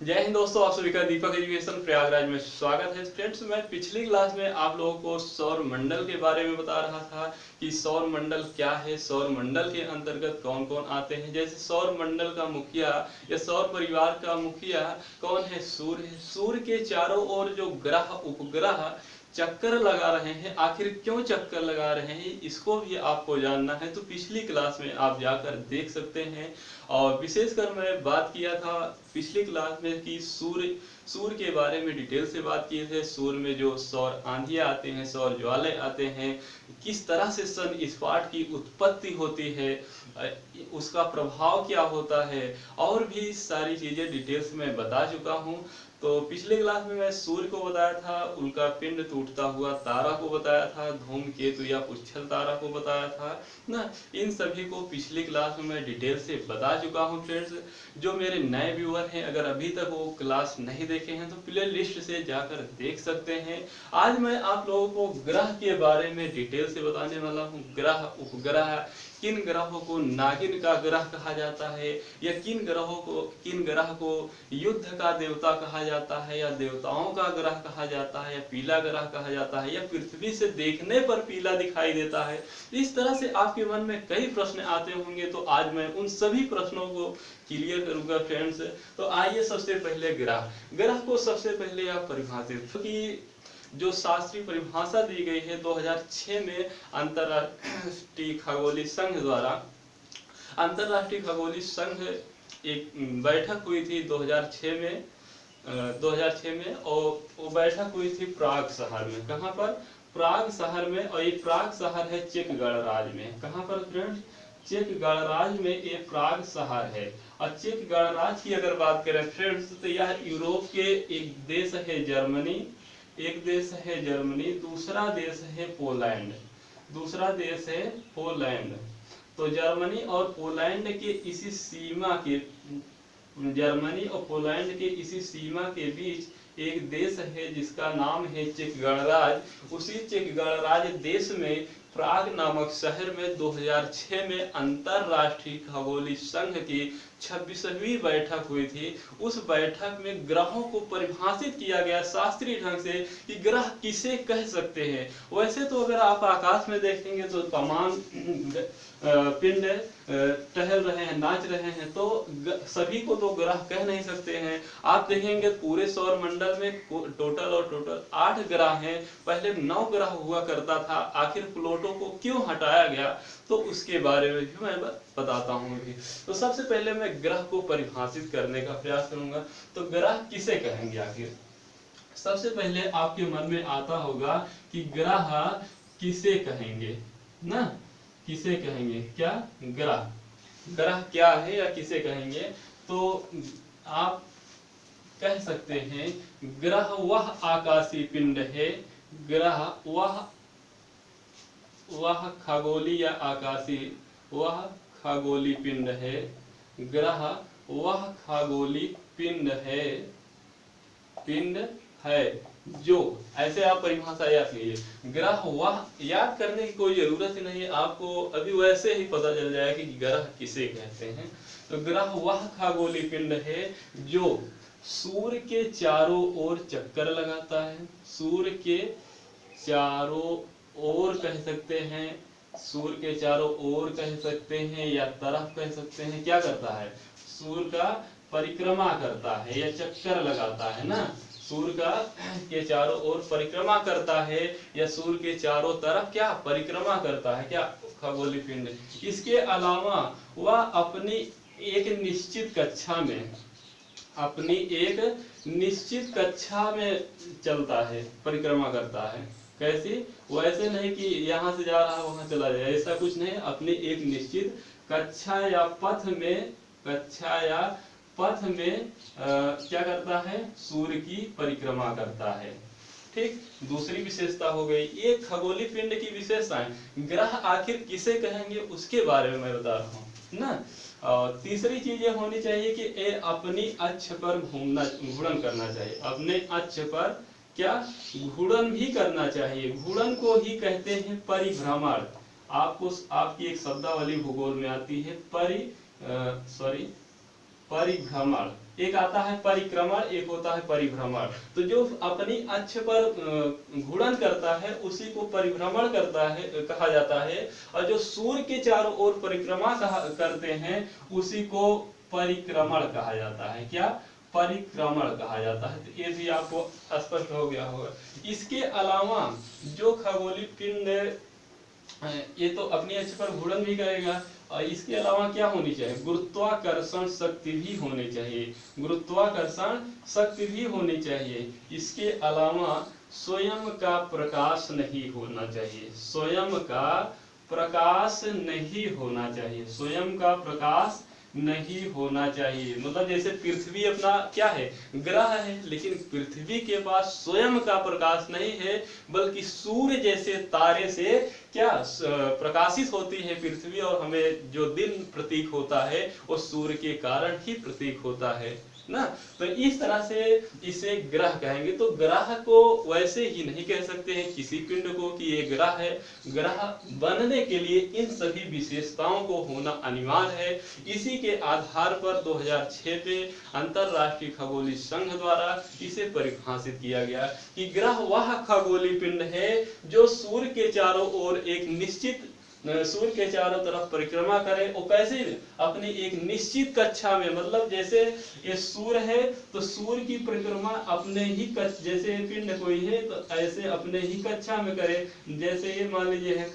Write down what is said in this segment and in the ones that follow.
जय हिंद दोस्तों, आप सभी का दीपक एजुकेशन प्रयागराज में स्वागत है। फ्रेंड्स, मैं पिछली क्लास में आप लोगों को सौर मंडल के बारे में बता रहा था कि सौर मंडल क्या है, सौर मंडल के अंतर्गत कौन कौन आते हैं। जैसे सौर मंडल का मुखिया या सौर परिवार का मुखिया कौन है? सूर्य है। सूर्य के चारों ओर जो ग्रह उपग्रह चक्कर लगा रहे हैं, आखिर क्यों चक्कर लगा रहे हैं, इसको भी आपको जानना है तो पिछली क्लास में आप जाकर देख सकते हैं। और विशेषकर मैं बात किया था पिछली क्लास में कि सूर्य के बारे में डिटेल से बात किए थे। सूर्य में जो सौर आंधियां आते हैं, सौर ज्वाले आते हैं, किस तरह से सन स्पॉट की उत्पत्ति होती है, उसका प्रभाव क्या होता है, और भी सारी चीजें डिटेल्स में बता चुका हूं। तो पिछले क्लास में मैं सूर्य को बताया था, उल्का पिंड टूटता हुआ तारा को बताया था, धूमकेतु या उच्छल तारा को बताया था ना। इन सभी को पिछली क्लास में मैं डिटेल से बता चुका हूं। फ्रेंड्स, जो मेरे नए व्यूअर हैं, अगर अभी तक वो क्लास नहीं देखे हैं तो प्ले लिस्ट से जाकर देख सकते हैं। आज मैं आप लोगों को ग्रह के बारे में डिटेल से बताने वाला हूँ। ग्रह, उपग्रह, किन ग्रहों को नागिन का ग्रह कहा जाता है, या किन ग्रह को युद्ध का देवता कहा जाता है, या देवताओं का ग्रह कहा जाता है, या पीला ग्रह कहा जाता है, या पृथ्वी से देखने पर पीला दिखाई देता है। इस तरह से आपके मन में कई प्रश्न आते होंगे, तो आज मैं उन सभी प्रश्नों को क्लियर करूंगा। फ्रेंड्स, तो आइए सबसे पहले ग्रह को सबसे पहले आप परिभाषित कि जो शास्त्रीय परिभाषा दी गई है 2006 में अंतरराष्ट्रीय खगोलीय संघ द्वारा। अंतरराष्ट्रीय खगोलीय संघ एक बैठक हुई थी 2006 में, और वो बैठक हुई थी प्राग शहर में। कहाँ पर? प्राग शहर में। और ये प्राग शहर है चेक गणराज्य में। कहाँ पर फ्रेंड्स? चेक गणराज्य में ये प्राग शहर है। और चेक गणराज्य की अगर बात करें फ्रेंड्स, तो यह यूरोप के एक देश है जर्मनी, दूसरा देश है पोलैंड, तो जर्मनी और पोलैंड के इसी सीमा के बीच एक देश है जिसका नाम है चेक गणराज्य। उसी चेक गणराज्य देश में प्राग नामक शहर में 2006 में अंतरराष्ट्रीय खगोलीय संघ की 26वीं बैठक हुई थी। उस बैठक में ग्रहों को परिभाषित किया गया शास्त्रीय ढंग से कि ग्रह किसे कह सकते हैं। वैसे तो अगर आप आकाश में देखेंगे तो तमाम पिंड टहल रहे हैं, नाच रहे हैं, तो सभी को तो ग्रह कह नहीं सकते हैं। आप देखेंगे पूरे सौर मंडल में टोटल 8 ग्रह हैं। पहले 9 ग्रह हुआ करता था, आखिर प्लूटो को क्यों हटाया गया, तो उसके बारे में भी मैं बताता हूँ अभी। तो सबसे पहले मैं ग्रह को परिभाषित करने का प्रयास करूंगा। तो ग्रह किसे कहेंगे आखिर? सबसे पहले आपके मन में आता होगा कि ग्रह किसे कहेंगे ना, किसे कहेंगे? क्या ग्रह क्या है या किसे कहेंगे? तो आप कह सकते हैं ग्रह वह आकाशीय पिंड है, ग्रह वह खगोलीय आकाशीय, वह खगोलीय पिंड है, ग्रह वह खगोलीय पिंड है जो, ऐसे आप परिभाषा याद कीजिए। ग्रह वह, याद करने की कोई जरूरत ही नहीं है, आपको अभी वैसे ही पता चल जाएगा कि ग्रह किसे कहते हैं। तो ग्रह वह खगोलीय पिंड है जो सूर्य के चारों ओर चक्कर लगाता है। सूर्य के चारों ओर कह सकते हैं, सूर्य के चारों ओर कह सकते हैं, या तरफ कह सकते हैं। क्या करता है? सूर्य का परिक्रमा करता है या चक्कर लगाता है ना। सूर्य का के चारों ओर परिक्रमा करता है, या सूर्य के चारों तरफ क्या परिक्रमा करता है, क्या खगोलीय पिंड। इसके अलावा वह अपनी एक निश्चित कक्षा में चलता है, परिक्रमा करता है। कैसी? वैसे नहीं कि यहाँ से जा रहा है वहां चला जाए, ऐसा कुछ नहीं। अपनी एक निश्चित कक्षा या पथ में क्या करता है? सूर्य की परिक्रमा करता है। ठीक, दूसरी विशेषता हो गई। ये खगोलीय पिंड की विशेषताएं। ग्रह आखिर किसे कहेंगे उसके बारे में मैं बता रहा हूँ ना। और तीसरी चीज ये होनी चाहिए कि ये अपनी अक्ष पर घूर्णन करना चाहिए। अपने अक्ष पर क्या? घूर्णन भी करना चाहिए। घूर्णन को ही कहते हैं परिभ्रमण। आपकी एक शब्दावली भूगोल में आती है परिभ्रमण। एक आता है परिक्रमण, एक होता है परिभ्रमण। तो जो अपनी अक्ष पर घूर्णन करता है उसी को परिभ्रमण करता है कहा जाता है, और जो सूर्य के चारों ओर परिक्रमा करते हैं उसी को परिक्रमण कहा जाता है। क्या? परिक्रमण कहा जाता है। तो ये भी आपको स्पष्ट हो गया होगा। इसके अलावा जो खगोलीय पिंड ये तो अपनी अक्ष पर घूर्णन भी करेगा, और इसके अलावा क्या होनी चाहिए? गुरुत्वाकर्षण शक्ति भी होनी चाहिए। गुरुत्वाकर्षण शक्ति भी होनी चाहिए। इसके अलावा स्वयं का प्रकाश नहीं होना चाहिए। स्वयं का प्रकाश नहीं होना चाहिए। स्वयं का प्रकाश नहीं होना चाहिए। मतलब जैसे पृथ्वी अपना क्या है? ग्रह है, लेकिन पृथ्वी के पास स्वयं का प्रकाश नहीं है, बल्कि सूर्य जैसे तारे से क्या प्रकाशित होती है पृथ्वी, और हमें जो दिन प्रतीक होता है वो सूर्य के कारण ही प्रतीक होता है ना। तो इस तरह से इसे ग्रह कहेंगे। तो ग्रह को वैसे ही नहीं कह सकते हैं किसी पिंड को कि ये ग्रह है। ग्रह बनने के लिए इन सभी विशेषताओं को होना अनिवार्य है। इसी के आधार पर 2006 में अंतरराष्ट्रीय खगोलीय संघ द्वारा इसे परिभाषित किया गया कि ग्रह वह खगोलीय पिंड है जो सूर्य के चारों ओर एक निश्चित सूर्य के चारों तरफ परिक्रमा करे। और कैसे? अपनी एक निश्चित कक्षा में, मतलब जैसे ये सूर्य है तो सूर्य की परिक्रमा अपने ही जैसे पिंड कोई है तो ऐसे अपने ही कक्षा में करे। जैसे ये मान लीजिए है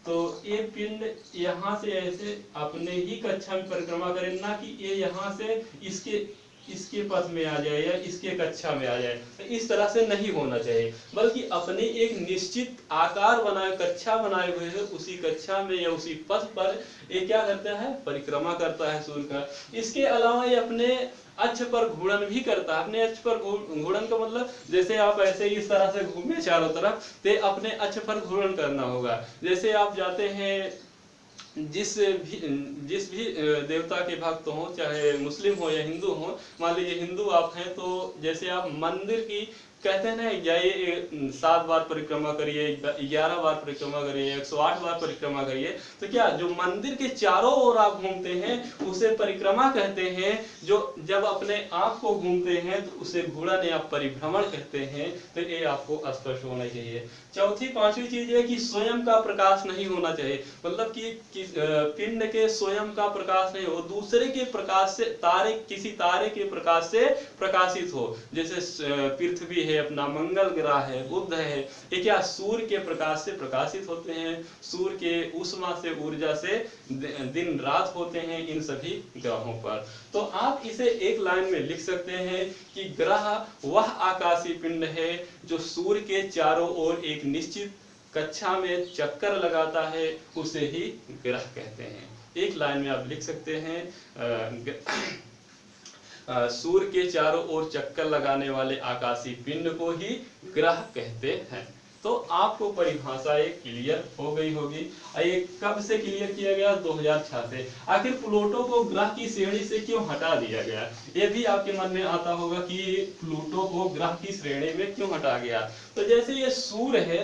तो ये पिंड यहाँ से ऐसे अपने ही कक्षा में परिक्रमा करे, ना कि ये यहाँ से इसके पथ में आ जाए या इसके कक्षा में आ जाए। तो इस तरह से नहीं होना चाहिए, बल्कि अपने एक निश्चित आकार बनाए, कक्षा बनाए हुए है, उसी कक्षा में या उसी पथ पर ये क्या करता है? परिक्रमा करता है सूर्य का। इसके अलावा ये अपने अक्ष पर घूर्णन भी करता है। अपने अक्ष पर घूर्णन का मतलब जैसे आप ऐसे इस तरह से घूमे चारों तरफ, तो अपने अक्ष पर घूर्णन करना होगा। जैसे आप जाते हैं जिस भी देवता के भक्त हो, चाहे मुस्लिम हो या हिंदू हो, मान लीजिए हिंदू आप हैं तो जैसे आप मंदिर की कहते हैं ना, जाइए 7 बार परिक्रमा करिए, 11 बार परिक्रमा करिए, 108 बार परिक्रमा करिए। तो क्या जो मंदिर के चारों ओर आप घूमते हैं उसे परिक्रमा कहते हैं। जो जब अपने आप को घूमते हैं तो उसे घूर्णन या परिभ्रमण कहते हैं। तो ये आपको स्पष्ट होना चाहिए। चौथी पांचवी चीज है कि स्वयं का प्रकाश नहीं होना चाहिए। मतलब कि पिंड के स्वयं का प्रकाश नहीं हो, दूसरे के प्रकाश से, किसी तारे के प्रकाश से प्रकाशित हो। जैसे पृथ्वी है, अपना मंगल ग्रह है, बुध है, ये क्या सूर्य के प्रकाश से प्रकाशित होते हैं। सूर्य के ऊष्मा से, ऊर्जा से दिन रात होते हैं इन सभी ग्रहों पर। तो आप इसे एक लाइन में लिख सकते हैं कि ग्रह वह आकाशीय पिंड है जो सूर्य के चारों ओर एक निश्चित कक्षा में चक्कर लगाता है, उसे ही ग्रह कहते हैं। एक लाइन में आप लिख सकते हैं सूर्य के चारों ओर चक्कर लगाने वाले आकाशीय पिंड को ही ग्रह कहते हैं। तो आपको परिभाषा एक क्लियर हो गई होगी। ये कब से क्लियर किया गया? 2006 से। आखिर प्लूटो को ग्रह की श्रेणी से क्यों हटा दिया गया? ये भी आपके मन में आता होगा कि प्लूटो को ग्रह की श्रेणी में क्यों हटा गया। तो जैसे ये सूर्य है,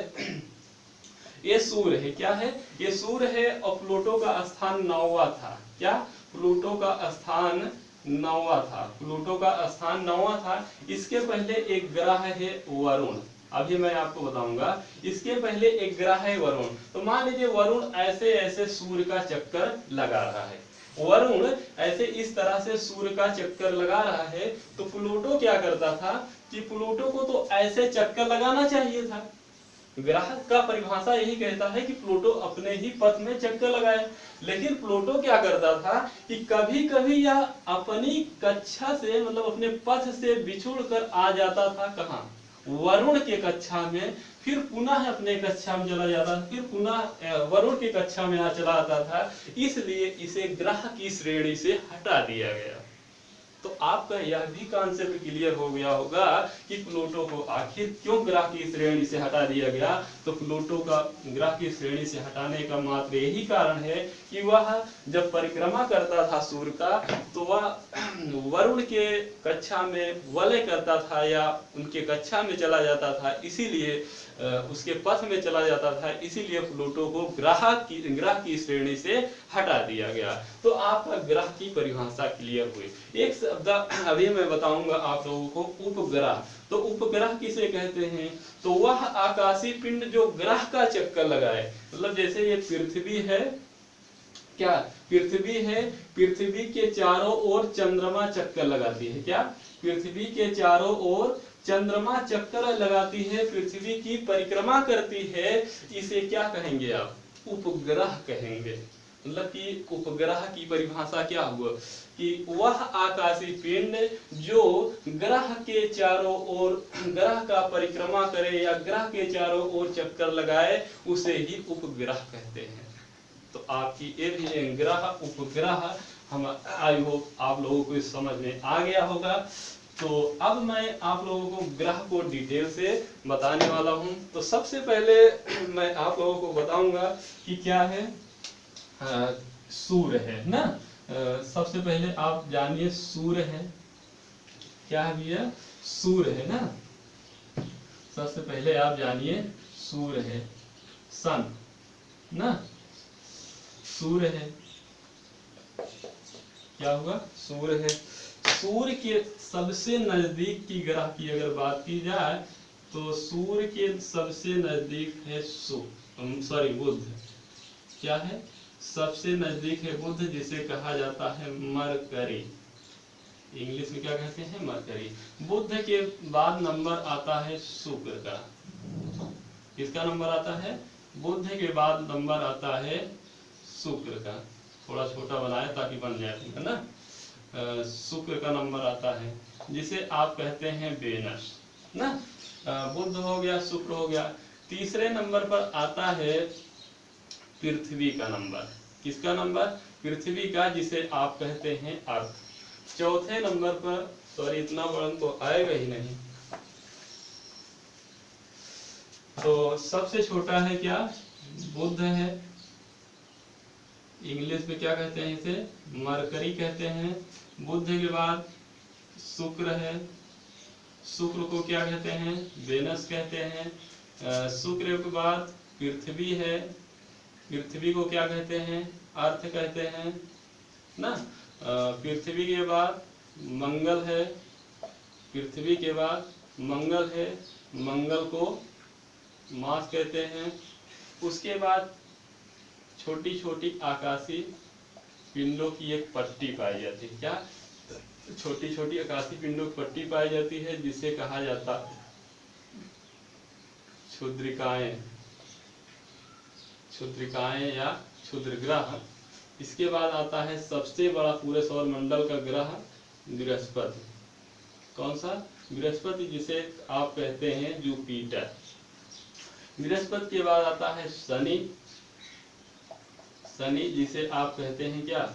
ये सूर्य है, क्या है? ये सूर्य है, और प्लूटो का स्थान 9वां था। क्या? प्लूटो का स्थान 9वां था। प्लूटो का स्थान 9वां था। इसके पहले एक ग्रह है वरुण, अभी मैं आपको बताऊंगा। इसके पहले एक ग्रह है वरुण। तो मान लीजिए वरुण ऐसे ऐसे सूर्य का चक्कर लगा रहा है। वरुण ऐसे इस तरह से सूर्य का चक्कर लगा रहा है, तो प्लूटो क्या करता था कि प्लूटो को तो ऐसे चक्कर लगाना चाहिए था। ग्रह का परिभाषा यही कहता है कि प्लूटो अपने ही पथ में चक्कर लगाए, लेकिन प्लूटो क्या करता था कि कभी कभी यह अपनी कक्षा से, मतलब अपने पथ से बिछुड़ कर आ जाता था। कहाँ? वरुण के कक्षा में, फिर पुनः अपने कक्षा में चला जाता था, फिर पुनः वरुण की कक्षा में चला आता था। इसलिए इसे ग्रह की श्रेणी से हटा दिया गया। तो आपका यह भी कॉन्सेप्ट क्लियर हो गया होगा कि प्लूटो को आखिर क्यों ग्रह की श्रेणी से हटा दिया गया। तो प्लूटो का ग्रह की श्रेणी से हटाने का मात्र यही कारण है कि वह जब परिक्रमा करता था सूर्य का, तो वह वरुण के कक्षा में वलय करता था या उनके कक्षा में चला जाता था, इसीलिए उसके पथ में चला जाता था, इसीलिए प्लूटो को ग्रह की श्रेणी से हटा दिया गया। तो आपका ग्रह की परिभाषा क्लियर हुई। एक शब्द अभी मैं बताऊंगा आप लोगों को उपग्रह। तो उपग्रह किसे कहते हैं? तो वह आकाशीय पिंड जो ग्रह का चक्कर लगाए, मतलब जैसे ये पृथ्वी है, क्या पृथ्वी है, पृथ्वी के चारों ओर चंद्रमा चक्कर लगाती है। क्या पृथ्वी के चारों ओर चंद्रमा चक्कर लगाती है, पृथ्वी की परिक्रमा करती है, इसे क्या कहेंगे आप? उपग्रह कहेंगे। मतलब कि उपग्रह की परिभाषा क्या हुआ कि वह आकाशीय पिंड जो ग्रह के चारों ओर ग्रह का परिक्रमा करे या ग्रह के चारों ओर चक्कर लगाए, उसे ही उपग्रह कहते हैं। तो आपकी ये भी ग्रह उपग्रह हम आई होप आप लोगों को समझ में आ गया होगा। तो अब मैं आप लोगों को ग्रह को डिटेल से बताने वाला हूं। तो सबसे पहले मैं आप लोगों को बताऊंगा कि क्या है, सूर्य है ना। सबसे पहले आप जानिए सूर्य है, क्या है भैया? सूर्य है ना। सबसे पहले आप जानिए सूर्य है, सन ना, सूर्य है। क्या हुआ? सूर्य है। सूर्य के सबसे नजदीक की ग्रह की अगर बात की जाए तो सूर्य के सबसे नजदीक है बुध। क्या है? सबसे नजदीक है बुध, जिसे कहा जाता है मरकरी। इंग्लिश में क्या कहते हैं? मरकरी। बुध के बाद नंबर आता है शुक्र का। किसका नंबर आता है? बुध के बाद नंबर आता है शुक्र का। थोड़ा छोटा बनाए ताकि बन जाए, है ना। शुक्र का नंबर आता है, जिसे आप कहते हैं वेनस ना। बुध हो गया, शुक्र हो गया। तीसरे नंबर पर आता है पृथ्वी का नंबर। किसका नंबर? पृथ्वी का, जिसे आप कहते हैं अर्थ। चौथे नंबर पर, सॉरी इतना बड़ा तो आएगा ही नहीं, तो सबसे छोटा है क्या? बुध है। इंग्लिश में क्या कहते हैं इसे? मरकरी कहते हैं। बुध के बाद शुक्र है, शुक्र को क्या कहते हैं? वेनस कहते हैं। शुक्र के बाद पृथ्वी है, पृथ्वी को क्या कहते हैं? अर्थ कहते हैं ना। पृथ्वी के बाद मंगल है, पृथ्वी के बाद मंगल है, मंगल को मार्स कहते हैं। उसके बाद छोटी छोटी आकाशीय पिंडों की एक पट्टी पाई जाती है। क्या? छोटी छोटी आकाशीय पिंडों की पट्टी पाई जाती है, जिसे कहा जाता है क्षुद्रिकाएं, क्षुद्रिकाएं या क्षुद्रग्रह। इसके बाद आता है सबसे बड़ा पूरे सौर मंडल का ग्रह बृहस्पति। कौन सा? बृहस्पति, जिसे आप कहते हैं जुपिटर। बृहस्पति के बाद आता है शनि, शनि जिसे आप कहते हैं क्या?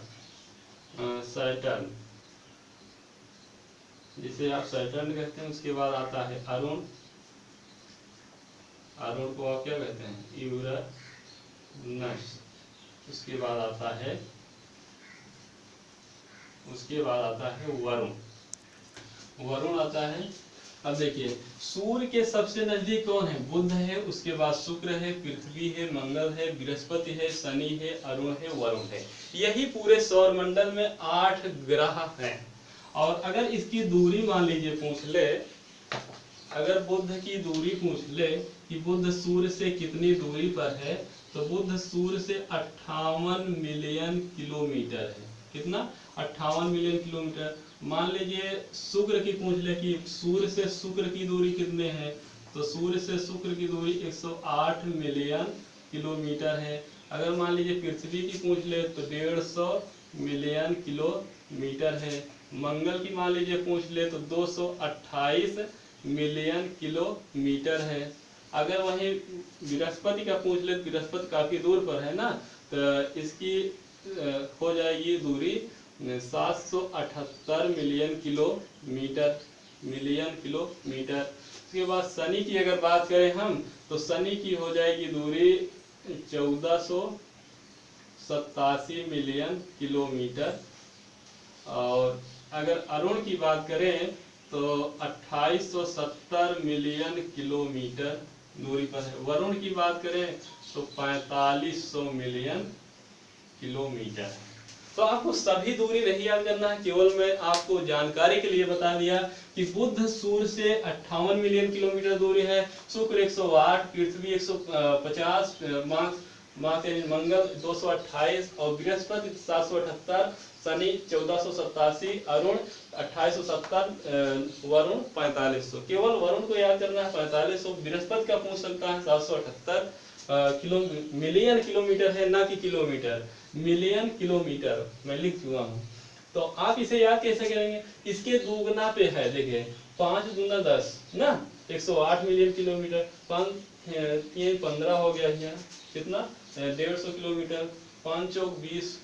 सैटर्न, जिसे आप सैटर्न कहते हैं। उसके बाद आता है अरुण, अरुण को आप क्या कहते हैं? यूरेनस। उसके बाद आता है वरुण, वरुण आता है। अब देखिए, सूर्य के सबसे नजदीक कौन है? बुध है, उसके बाद शुक्र है, पृथ्वी है, मंगल है, बृहस्पति है, शनि है, अरुण है, वरुण है। यही पूरे सौर मंडल में 8 ग्रह हैं। और अगर इसकी दूरी मान लीजिए पूछ ले, अगर बुध की दूरी पूछ ले कि बुध सूर्य से कितनी दूरी पर है, तो बुध सूर्य से 58 मिलियन किलोमीटर है। कितना? 58 मिलियन किलोमीटर। मान लीजिए शुक्र की पूछ ले कि सूर्य से शुक्र की दूरी कितने है, तो सूर्य से शुक्र की दूरी 108 मिलियन किलोमीटर है। अगर मान लीजिए पृथ्वी की पूछ ले तो 150 मिलियन किलोमीटर है। मंगल की मान लीजिए पूछ ले तो 228 मिलियन किलोमीटर है। अगर वहीं बृहस्पति का पूछ ले तो बृहस्पति काफी दूर पर है ना, तो इसकी हो जाएगी दूरी 778 मिलियन किलोमीटर, उसके बाद शनि की अगर बात करें हम, तो शनि की हो जाएगी दूरी 1487 मिलियन किलोमीटर। और अगर अरुण की बात करें तो 2870 मिलियन किलोमीटर दूरी पर है। वरुण की बात करें तो 4500 मिलियन किलोमीटर। तो आपको सभी दूरी नहीं याद करना है, केवल मैं आपको जानकारी के लिए बता दिया कि बुध सूर्य से 58 मिलियन किलोमीटर दूरी है, शुक्र 108, पृथ्वी 150, मंगल 228 और बृहस्पति 778, शनि 1487, अरुण 2870, वरुण 4500। केवल वरुण को याद करना है 4500। बृहस्पति का पूछ सकता है 778 मिलियन किलोमीटर है, ना कि किलोमीटर, मिलियन किलोमीटर मैं लिख चुका हूँ। तो आप इसे याद कैसे करेंगे, इसके दुगना पे है, देखिए 5 दूना 10 ना, 108 मिलियन किलोमीटर, 5 3 15 हो गया यहाँ, कितना 150 किलोमीटर, 5 चौक 20,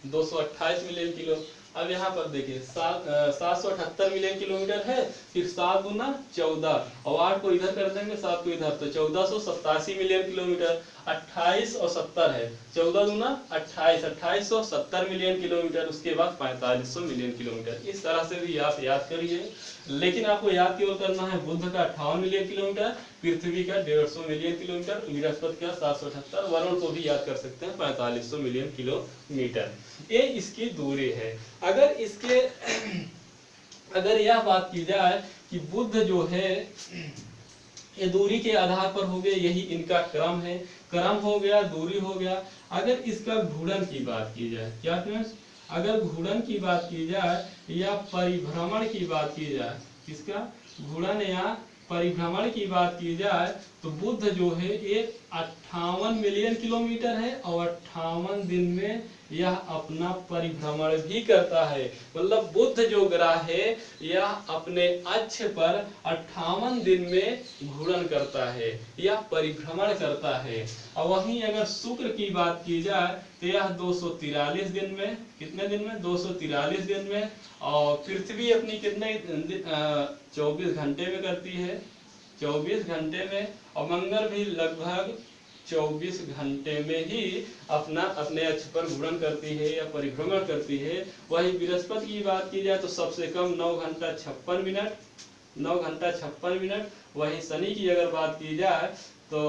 228 मिलियन किलो। अब यहाँ पर देखिए 778 मिलियन किलोमीटर है, फिर 7 गुना 14 और 8 को इधर कर देंगे, 7 को इधर, तो 1487 मिलियन किलोमीटर। 28 और 70 है, 14 गुना 28, 2870 मिलियन किलोमीटर। उसके बाद 4500 मिलियन किलोमीटर। इस तरह से भी आप याद करिए, लेकिन आपको याद केवल करना है बुध का 58 मिलियन किलोमीटर, पृथ्वी का 150 मिलियन किलोमीटर, बृहस्पति का 778, वरुण को भी याद कर सकते हैं 4500 मिलियन किलोमीटर। ये इसकी दूरी है। अगर यह बात की जाए कि बुध जो है ये दूरी के आधार पर हो गए, यही इनका क्रम है, क्रम हो गया, दूरी हो गया। अगर इसका घूर्णन की बात की जाए, क्या फ्रेंड्स, अगर घूर्णन की बात की जाए या परिभ्रमण की बात की जाए, इसका घूर्णन या परिभ्रमण की बात की जाए, तो बुध जो है ये 58 मिलियन किलोमीटर है और 58 दिन में यह अपना परिभ्रमण भी करता है। मतलब बुध जो ग्रह है यह अपने अक्ष पर 58 दिन में घूर्णन करता है या परिभ्रमण करता है। और वहीं अगर शुक्र की बात की जाए तो यह 243 दिन में, कितने दिन में, 243 दिन में। और पृथ्वी अपनी कितने 24 घंटे में करती है, 24 घंटे में। और मंगल भी लगभग 24 घंटे में ही अपने अक्ष पर घूर्णन करती है या परिभ्रमण करती है। वही बृहस्पति की बात की जाए तो सबसे कम 9 घंटा 56 मिनट, 9 घंटा 56 मिनट। वही शनि की अगर बात की जाए तो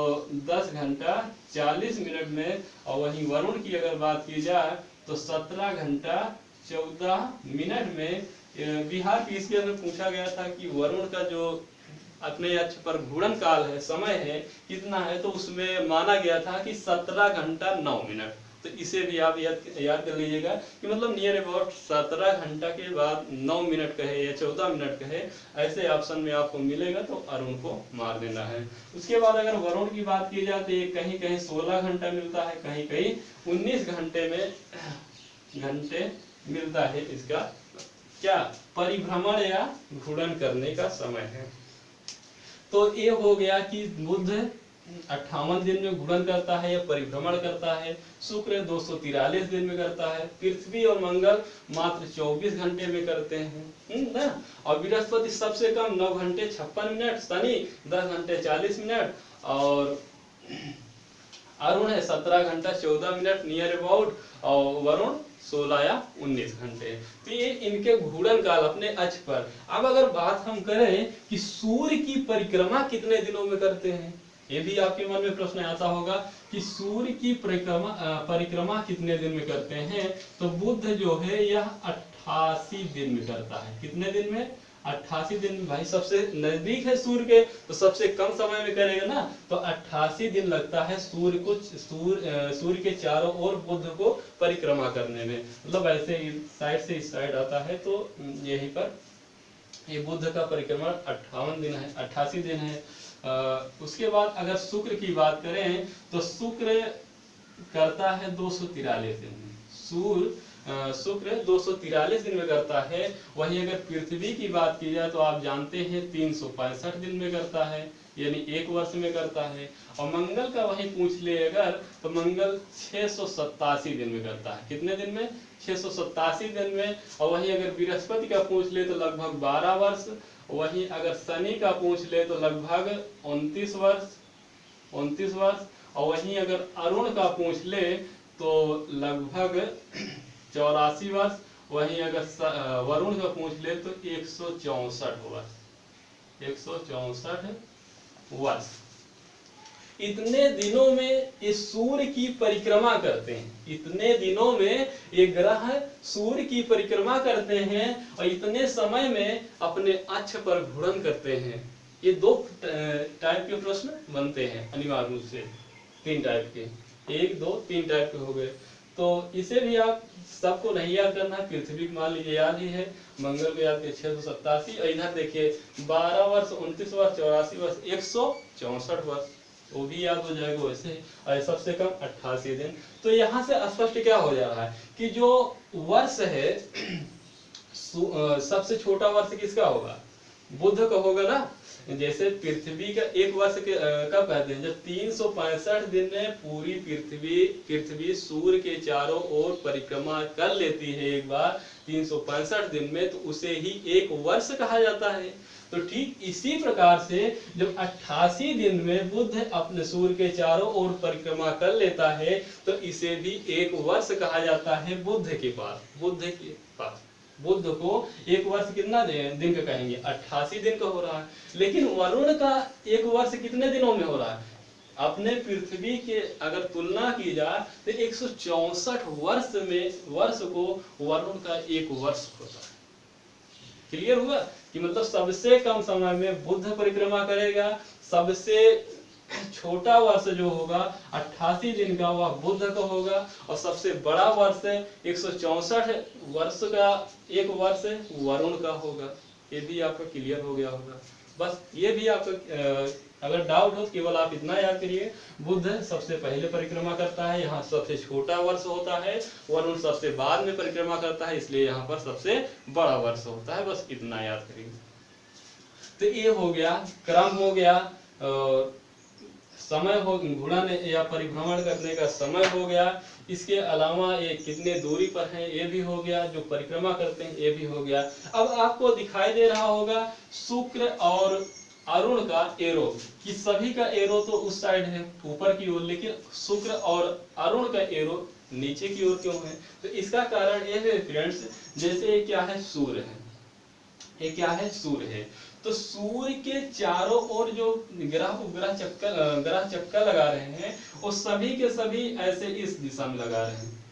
10 घंटा 40 मिनट में। और वही वरुण की अगर बात की जाए तो 17 घंटा 14 मिनट में। बिहार पीसीएस में पूछा गया था कि वरुण का जो अपने अक्ष पर घूर्णन काल है, समय है, कितना है, तो उसमें माना गया था कि 17 घंटा 9 मिनट। तो इसे भी आप याद कर लीजिएगा कि मतलब नियर अबाउट 17 घंटा के बाद 9 मिनट कहे या 14 मिनट कहे, ऐसे ऑप्शन में आपको मिलेगा तो अरुण को मार देना है। उसके बाद अगर वरुण की बात की जाए तो ये कहीं कहीं 16 घंटा मिलता है, कहीं कहीं 19 घंटे मिलता है। इसका क्या परिभ्रमण या घूर्णन करने का समय है। तो ये हो गया कि बुध 58 दिन में घूर्णन करता है या परिभ्रमण करता है, शुक्र 243 दिन में करता है, पृथ्वी और मंगल मात्र 24 घंटे में करते हैं ना। और बृहस्पति सबसे कम 9 घंटे 56 मिनट, शनि 10 घंटे 40 मिनट और अरुण है 17 घंटा 14 मिनट नियर अबाउट, और वरुण 16 या 19 घंटे। तो ये इनके घूर्णन काल अपने अक्ष पर। अब अगर बात हम करें कि सूर्य की परिक्रमा कितने दिनों में करते हैं, ये भी आपके मन में प्रश्न आता होगा कि सूर्य की परिक्रमा कितने दिन में करते हैं। तो बुध जो है यह 88 दिन में करता है। कितने दिन में, 88 दिन में। भाई सबसे नजदीक है सूर्य के तो सबसे कम समय में करेगा ना, तो 88 दिन लगता है सूर्य के चारों ओर बुध को परिक्रमा करने में। मतलब ऐसे इस साइड से इस साइड आता है, तो यहीं पर ये बुध का परिक्रमा 58 दिन है, 88 दिन है। उसके बाद अगर शुक्र की बात करें तो शुक्र करता है 243 दिन में। शुक्र 243 दिन में करता है। वहीं अगर पृथ्वी की बात की जाए तो आप जानते हैं 365 दिन में करता है, यानी 1 वर्ष में करता है। और मंगल का वहीं पूछ ले अगर, तो मंगल 687 दिन में करता है। कितने दिन में, 687 दिन में। और वहीं अगर बृहस्पति का पूछ ले तो लगभग 12 वर्ष। वहीं अगर शनि का पूछ ले तो लगभग 29 वर्ष। और वहीं अगर अरुण का पूछ ले तो लगभग 84 वर्ष। वहीं अगर वरुण का पूछ ले तो 164 वर्ष, 164 वर्ष। इतने दिनों में ये सूर्य की परिक्रमा करते हैं, इतने दिनों में ये ग्रह सूर्य की परिक्रमा करते हैं और इतने समय में अपने अक्ष पर घूर्णन करते हैं। ये दो टाइप के प्रश्न बनते हैं अनिवार्य रूप से, तीन टाइप के, एक दो तीन टाइप के हो गए। तो इसे भी आप सबको नहीं याद करना है। पृथ्वी को मान लीजिए याद ही है, मंगल को याद के 687, और इधर देखिए 12 वर्ष 29 वर्ष 84 वर्ष 164 वर्ष, वो भी याद हो जाएगा वैसे, और सबसे कम 88 दिन। तो यहाँ से स्पष्ट क्या हो जा रहा है कि जो वर्ष है सबसे छोटा वर्ष किसका होगा, बुध का होगा ना। जैसे पृथ्वी का एक वर्ष के कब कहते हैं, जब 365 दिन में पूरी पृथ्वी सूर्य के चारों ओर परिक्रमा कर लेती है एक बार 365 दिन में, तो उसे ही एक वर्ष कहा जाता है। तो ठीक इसी प्रकार से जब 88 दिन में बुध अपने सूर्य के चारों ओर परिक्रमा कर लेता है, तो इसे भी एक वर्ष कहा जाता है बुध के पास। बुध को एक वर्ष कितना दिन का कहेंगे, 88 दिन का हो रहा है। लेकिन वरुण का एक वर्ष कितने दिनों में हो रहा है, अपने पृथ्वी के अगर तुलना की जाए तो 164 वर्ष को वरुण का एक वर्ष होता है। क्लियर हुआ कि मतलब सबसे कम समय में बुध परिक्रमा करेगा, सबसे छोटा वर्ष जो होगा 88 दिन का वह बुध का होगा, और सबसे बड़ा वर्ष 164 वर्ष का एक वर्ष वरुण का होगा। ये भी आपका क्लियर हो गया होगा। बस ये भी आपका अगर डाउट हो केवल आप इतना याद करिए, बुध सबसे पहले परिक्रमा करता है, यहाँ सबसे छोटा वर्ष होता है, वरुण सबसे बाद में परिक्रमा करता है, इसलिए यहाँ पर सबसे बड़ा वर्ष होता है। बस इतना याद करिए। तो ये हो गया, क्रम हो गया, समय हो, घूर्णन या परिभ्रमण करने का समय हो गया। इसके अलावा ये कितने दूरी पर है ये भी हो गया, जो परिक्रमा करते हैं ये भी हो गया। अब आपको दिखाई दे रहा होगा शुक्र और अरुण का एरो, कि सभी का एरो तो उस साइड है ऊपर की ओर, लेकिन शुक्र और अरुण का एरो नीचे की ओर क्यों है? तो इसका कारण ये है फ्रेंड्स, जैसे ये क्या है, सूर्य है, ये क्या है, सूर्य है। तो सूर्य के चारों ओर जो ग्रह चक्कर लगा रहे हैं, वो सभी के सभी ऐसे इस दिशा में लगा रहे हैं,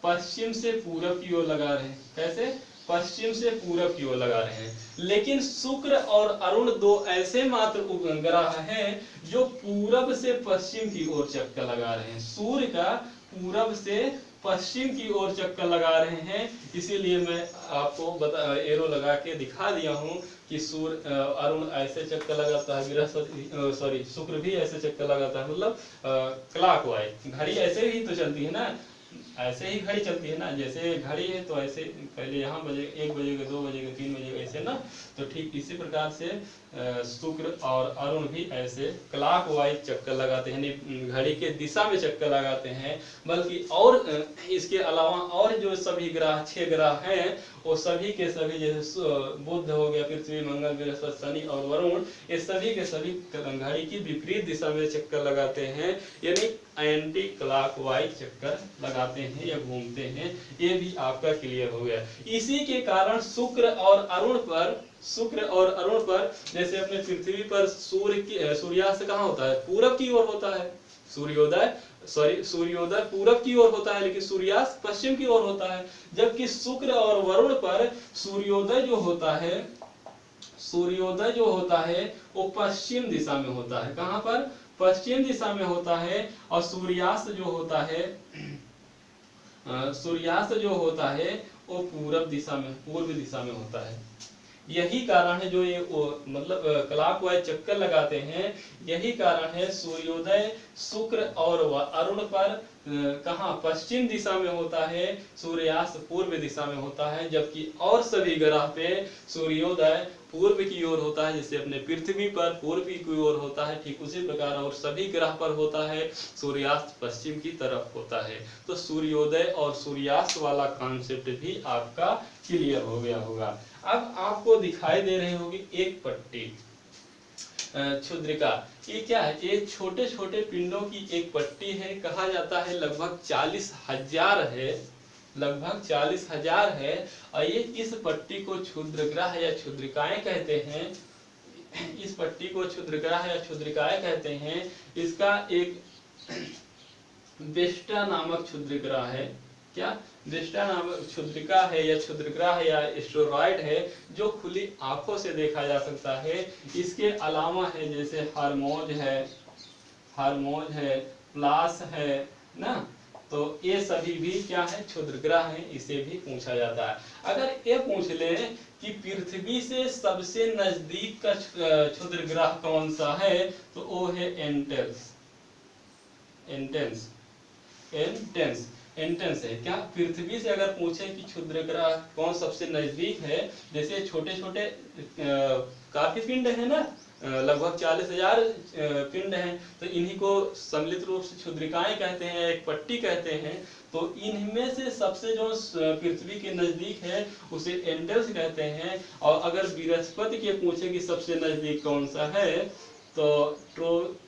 पश्चिम से पूरब की ओर लगा रहे हैं। कैसे? पश्चिम से पूरब की ओर लगा रहे हैं। लेकिन शुक्र और अरुण दो ऐसे मात्र ग्रह हैं जो पूरब से पश्चिम की ओर चक्कर लगा रहे हैं। सूर्य का पूरब से पश्चिम की ओर चक्कर लगा रहे हैं, इसीलिए मैं आपको एरो लगा के दिखा दिया हूं कि सूर्य अरुण ऐसे चक्कर लगाता है, बृहस्पति शुक्र भी ऐसे चक्कर लगाता है, मतलब क्लॉकवाइज। घड़ी ऐसे ही तो चलती है ना, ऐसे ही घड़ी चलती है ना, जैसे घड़ी है तो ऐसे पहले यहाँ बजे 1 बजेगा 2 बजेगा 3 बजेगा ऐसे ना। तो ठीक इसी प्रकार से शुक्र और अरुण भी ऐसे क्लॉकवाइज चक्कर लगाते हैं, घड़ी के दिशा में चक्कर लगाते हैं। बल्कि और इसके अलावा और जो सभी ग्रह 6 ग्रह हैं, वो सभी के सभी, जैसे बुध हो गया, पृथ्वी, मंगल, बृहस्पति, शनि और वरुण, ये सभी के सभी घड़ी की विपरीत दिशा में चक्कर लगाते हैं, यानी एंटी क्लॉकवाइज चक्कर लगाते हैं या घूमते हैं। ये भी आपका क्लियर हो गया। इसी के कारण शुक्र और अरुण पर जैसे अपने पृथ्वी पर सूर्यास्त कहाँ होता है, पूरब की ओर होता है। सूर्योदय पूरब की ओर होता है, लेकिन सूर्यास्त पश्चिम की ओर होता है। जबकि शुक्र और वरुण पर सूर्योदय जो होता है वो पश्चिम दिशा में होता है। कहाँ पर? पश्चिम दिशा में होता है। और सूर्यास्त जो होता है वो पूर्व दिशा में होता है। यही कारण है जो ये मतलब क्लॉकवाइज चक्कर लगाते हैं। यही कारण है सूर्योदय शुक्र और अरुण पर कहाँ? पश्चिम दिशा में होता है, सूर्यास्त पूर्व दिशा में होता है। जबकि और सभी ग्रह पे सूर्योदय पूर्व की ओर होता है, जैसे अपने पृथ्वी पर पूर्व की ओर होता है, ठीक उसी प्रकार और सभी ग्रह पर होता है, सूर्यास्त पश्चिम की तरफ होता है। तो सूर्योदय और सूर्यास्त वाला कॉन्सेप्ट भी आपका क्लियर हो गया होगा। अब आपको दिखाई दे रही होगी एक पट्टी, क्षुद्रिका। ये क्या है? ये छोटे छोटे पिंडों की एक पट्टी है। कहा जाता है लगभग 40,000 है, लगभग 40,000 है। और ये इस पट्टी को क्षुद्र ग्रह या क्षुद्रिकाएं कहते हैं। इस पट्टी को क्षुद्रग्राह या क्षुद्रिकाएं कहते हैं। इसका एक वेस्टा नामक क्षुद्रग्राह है। क्या वेस्टा नामक क्षुद्रिका है या क्षुद्रग्राह या एस्टेरॉयड है जो खुली आंखों से देखा जा सकता है। इसके अलावा है जैसे हार्मोज है, प्लास है ना, तो ये सभी भी क्या है, क्षुद्रग्राह है। इसे भी पूछा जाता है। अगर ये पूछ ले कि पृथ्वी से सबसे नजदीक का क्षुद्रग्राह कौन सा है, तो वो है एंटेंस है। क्या पृथ्वी से अगर पूछे कि क्षुद्रग्राह कौन सबसे नजदीक है, जैसे छोटे छोटे काफी पिंड है ना, लगभग 40,000 पिंड हैं, तो इन्हीं को सम्मिलित रूप से क्षुद्रिकाएं कहते हैं, एक पट्टी कहते हैं। तो इनमें से सबसे जो पृथ्वी के नजदीक है उसे एंटेंस कहते हैं। और अगर बृहस्पति के पूछे कि सबसे नजदीक कौन सा है, तो ट्रोजन्स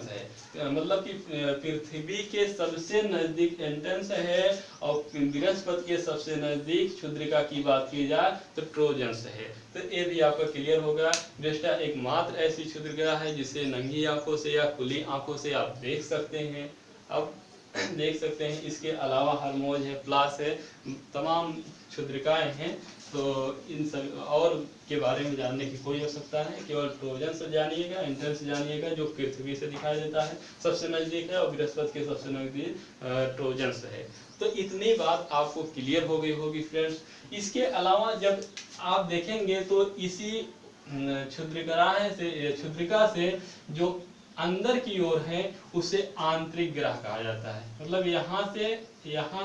है। मतलब कि पृथ्वी के सबसे नजदीक एंटेंस है और बृहस्पति के सबसे नजदीक क्षुद्रिका की बात की जाए तो ट्रोजन्स है। तो ये भी आपका क्लियर होगा। वेस्टा एकमात्र ऐसी क्षुद्रिका है जिसे नंगी आंखों से या खुली आंखों से आप देख सकते हैं। अब देख सकते हैं इसके अलावा हार्मोज है, प्लास है, तमाम क्षुद्रिकाएं हैं। तो इन सब और के बारे में जानने की कोई आवश्यकता नहीं, केवल ट्रोजन से जानिएगा, एंटेंस जानिएगा जो पृथ्वी से दिखाई देता है, सबसे नजदीक है, और बृहस्पति के सबसे नजदीक ट्रोजन्स है। तो इतनी बात आपको क्लियर हो गई होगी फ्रेंड्स। इसके अलावा जब आप देखेंगे तो इसी क्षुद्रिका से जो अंदर की ओर है उसे आंतरिक ग्रह कहा जाता है। मतलब यहाँ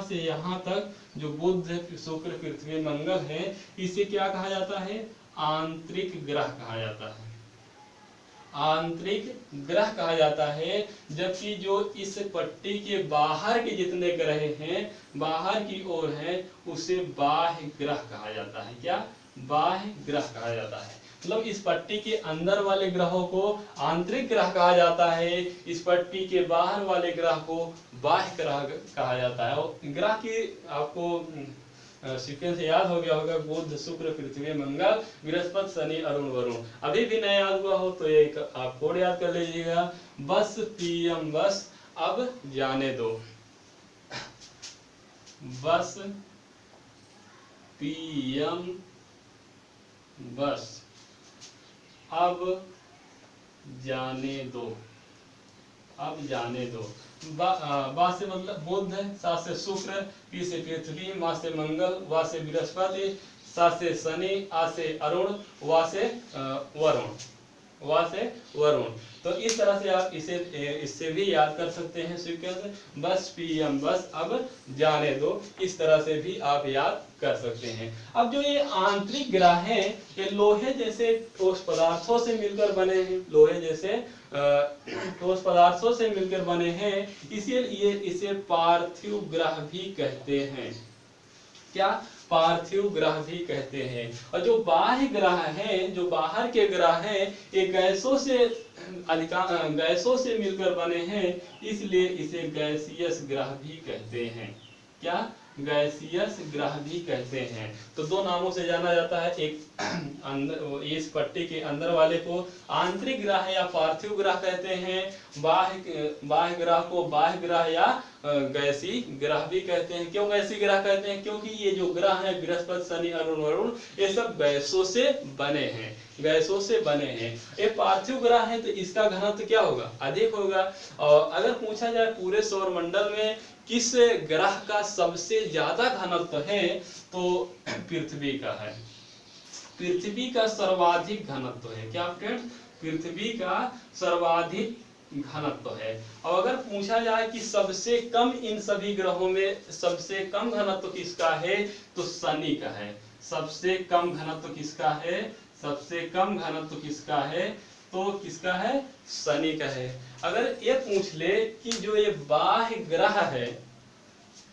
से यहाँ तक जो बुध, शुक्र, पृथ्वी, मंगल है, इसे क्या कहा जाता है, आंतरिक ग्रह कहा जाता है। आंतरिक ग्रह कहा जाता है। जबकि जो इस पट्टी के बाहर के जितने ग्रह हैं, बाहर की ओर है, उसे बाह्य ग्रह कहा जाता है। क्या, बाह्य ग्रह कहा जाता है। मतलब इस पट्टी के अंदर वाले ग्रहों को आंतरिक ग्रह कहा जाता है, इस पट्टी के बाहर वाले ग्रह को बाह्य ग्रह कहा जाता है। और ग्रह की आपको सीक्वेंस याद हो गया होगा, बुध, शुक्र, पृथ्वी, मंगल, बृहस्पति, शनि, अरुण, वरुण। अभी भी नहीं याद हुआ हो तो एक आप कोड याद कर लीजिएगा, बस पीएम बस अब जाने दो, बस पीएम बस अब जाने दो, अब जाने दो। बा से मतलब बुध, सा से शुक्र, पी से पृथ्वी, मा से मंगल, वा से बृहस्पति, सा से शनि, आ से अरुण, वा से वरुण। तो इस तरह से आप इससे भी याद कर सकते हैं सीक्वेंस, बस पीएम बस अब जाने दो, इस तरह से भी आप याद कर सकते हैं। अब जो ये आंतरिक ग्रह हैं, ये लोहे जैसे ठोस पदार्थों से मिलकर बने हैं, लोहे जैसे ठोस पदार्थों से मिलकर बने हैं, इसीलिए इसे पार्थिव ग्रह भी कहते हैं। क्या, पार्थिव ग्रह भी कहते हैं। और जो बाह्य ग्रह हैं, जो बाहर के ग्रह हैं, ये गैसों से मिलकर बने हैं, इसलिए इसे गैसियस ग्रह भी कहते हैं। क्या, गैसियस ग्रह भी कहते हैं। तो दो नामों से जाना जाता है, एक अंदर इस पट्टी के अंदर वाले को आंतरिक ग्रह या पार्थिव ग्रह कहते हैं, बाह्य ग्रह को बाह्य ग्रह या गैसी ग्रह भी कहते हैं। क्यों गैसी ग्रह कहते हैं, क्योंकि ये जो ग्रह है बृहस्पति, शनि, अरुण, वरुण, ये सब गैसों से बने हैं, गैसों से बने हैं। ये पार्थिव ग्रह है तो इसका घनत्व क्या होगा, अधिक होगा। और अगर पूछा जाए पूरे सौर मंडल में किस ग्रह का सबसे ज्यादा घनत्व है, तो पृथ्वी का है। पृथ्वी का सर्वाधिक घनत्व है। क्या फ्रेंड्स, पृथ्वी का सर्वाधिक घनत्व है। और अगर पूछा जाए कि सबसे कम इन सभी ग्रहों में सबसे कम घनत्व किसका है, तो शनि का है। सबसे कम घनत्व किसका है, सबसे कम घनत्व किसका है, तो किसका है, शनि का है। अगर ये पूछ ले कि जो ये बाह्य ग्रह है,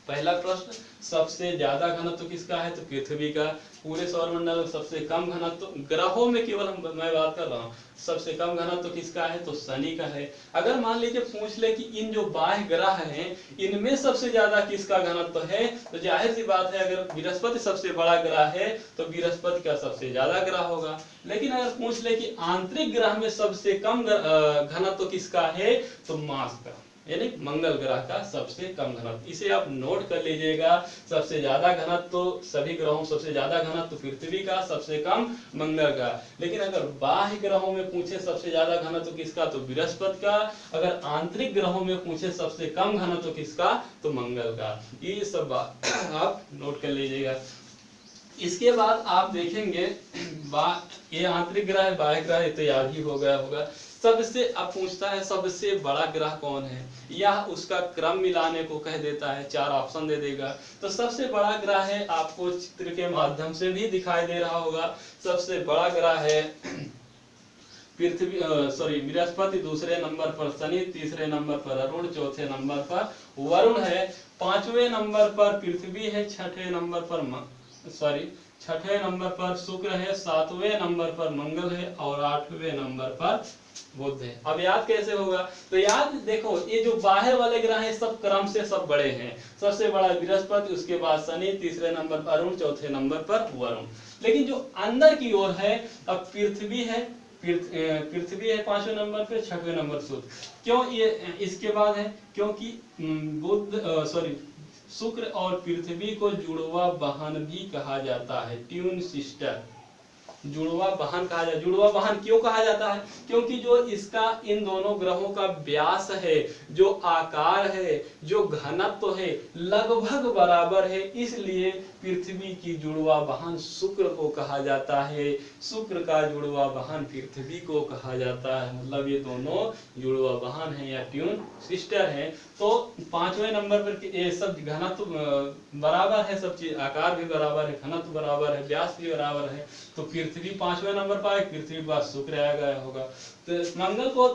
पहला प्रश्न, सबसे ज्यादा घनत्व किसका है? तो पृथ्वी का। पूरे सौरमंडल में सबसे कम घनत्व, ग्रहों में केवल मैं बात कर रहा हूँ, सबसे कम घनत्व किसका है? तो शनि का है। अगर मान लीजिए पूछ ले कि इन जो बाह्य ग्रह हैं इनमें सबसे ज्यादा किसका घनत्व है, तो जाहिर सी बात है अगर बृहस्पति सबसे बड़ा ग्रह है तो बृहस्पति का सबसे ज्यादा ग्रह होगा। लेकिन अगर पूछ ले कि आंतरिक ग्रह में सबसे कम घनत्व किसका है, तो मार्स का, यानी मंगल ग्रह का सबसे कम घनत्व। इसे आप नोट कर लीजिएगा, सबसे ज्यादा घनत्व सभी ग्रहों, सबसे ज्यादा घनत्व पृथ्वी का, सबसे कम मंगल का। लेकिन अगर बाह्य ग्रहों में पूछे सबसे ज्यादा घनत्व किसका, तो बृहस्पति का। अगर आंतरिक ग्रहों में पूछे सबसे कम घनत्व किसका, तो मंगल का। ये सब बात आप नोट कर लीजिएगा। इसके बाद आप देखेंगे ये आंतरिक ग्रह है, बाह्य ग्रह तो याद ही हो गया होगा। सबसे अब पूछता है सबसे बड़ा ग्रह कौन है, या उसका क्रम मिलाने को कह देता है, 4 ऑप्शन दे देगा। तो सबसे बड़ा ग्रह है, आपको चित्र के माध्यम से भी दिखाई दे रहा होगा, सबसे बड़ा ग्रह है पृथ्वी, बृहस्पति, दूसरे नंबर पर शनि, तीसरे नंबर पर अरुण, चौथे नंबर पर वरुण है, 5वें नंबर पर पृथ्वी है, छठे नंबर पर शुक्र है, 7वें नंबर पर मंगल है और 8वें नंबर पर बुध है। अब याद कैसे होगा, तो याद देखो, ये जो बाहर वाले ग्रह हैं सब क्रम से सब बड़े हैं। सबसे बड़ा बृहस्पति, उसके बाद शनि, तीसरे नंबर पर अरुण, चौथे नंबर पर वरुण। लेकिन जो अंदर की ओर है, अब पृथ्वी है 5वें नंबर पे, 6वें नंबर शुक्र। क्यों ये इसके बाद है, क्योंकि शुक्र और पृथ्वी को जुड़वा वाहन भी कहा जाता है, ट्यून सिस्टर, जुड़वा वाहन कहा जाता है। जुड़वा वाहन क्यों कहा जाता है, क्योंकि जो इसका इन दोनों ग्रहों का व्यास है, जो आकार है, जो घनत्व है, लगभग बराबर है, इसलिए पृथ्वी की जुड़वा वाहन शुक्र को कहा जाता है, शुक्र का जुड़वा वाहन पृथ्वी को कहा जाता है। मतलब ये दोनों जुड़वा वाहन है या ट्यून सिस्टर है। तो 5वें नंबर पर ये सब घनत्व बराबर है, सब चीज आकार भी बराबर है, घनत्व बराबर है, व्यास भी बराबर है। तो पृथ्वी 5वें नंबर पर आए, पृथ्वी के बाद शुक्र आ गया होगा। तो मंगल को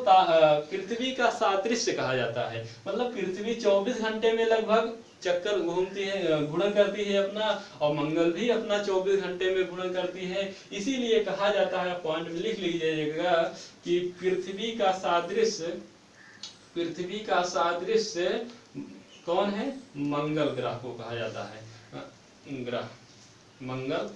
पृथ्वी का सादृश्य कहा जाता है। मतलब पृथ्वी 24 घंटे में लगभग चक्कर घूमती है, घूर्णन करती है अपना, और मंगल भी अपना 24 घंटे में घूर्णन करती है। इसीलिए कहा जाता है, पॉइंट में लिख लीजिएगा कि पृथ्वी का सादृश्य कौन है, मंगल ग्रह को कहा जाता है। ग्रह मंगल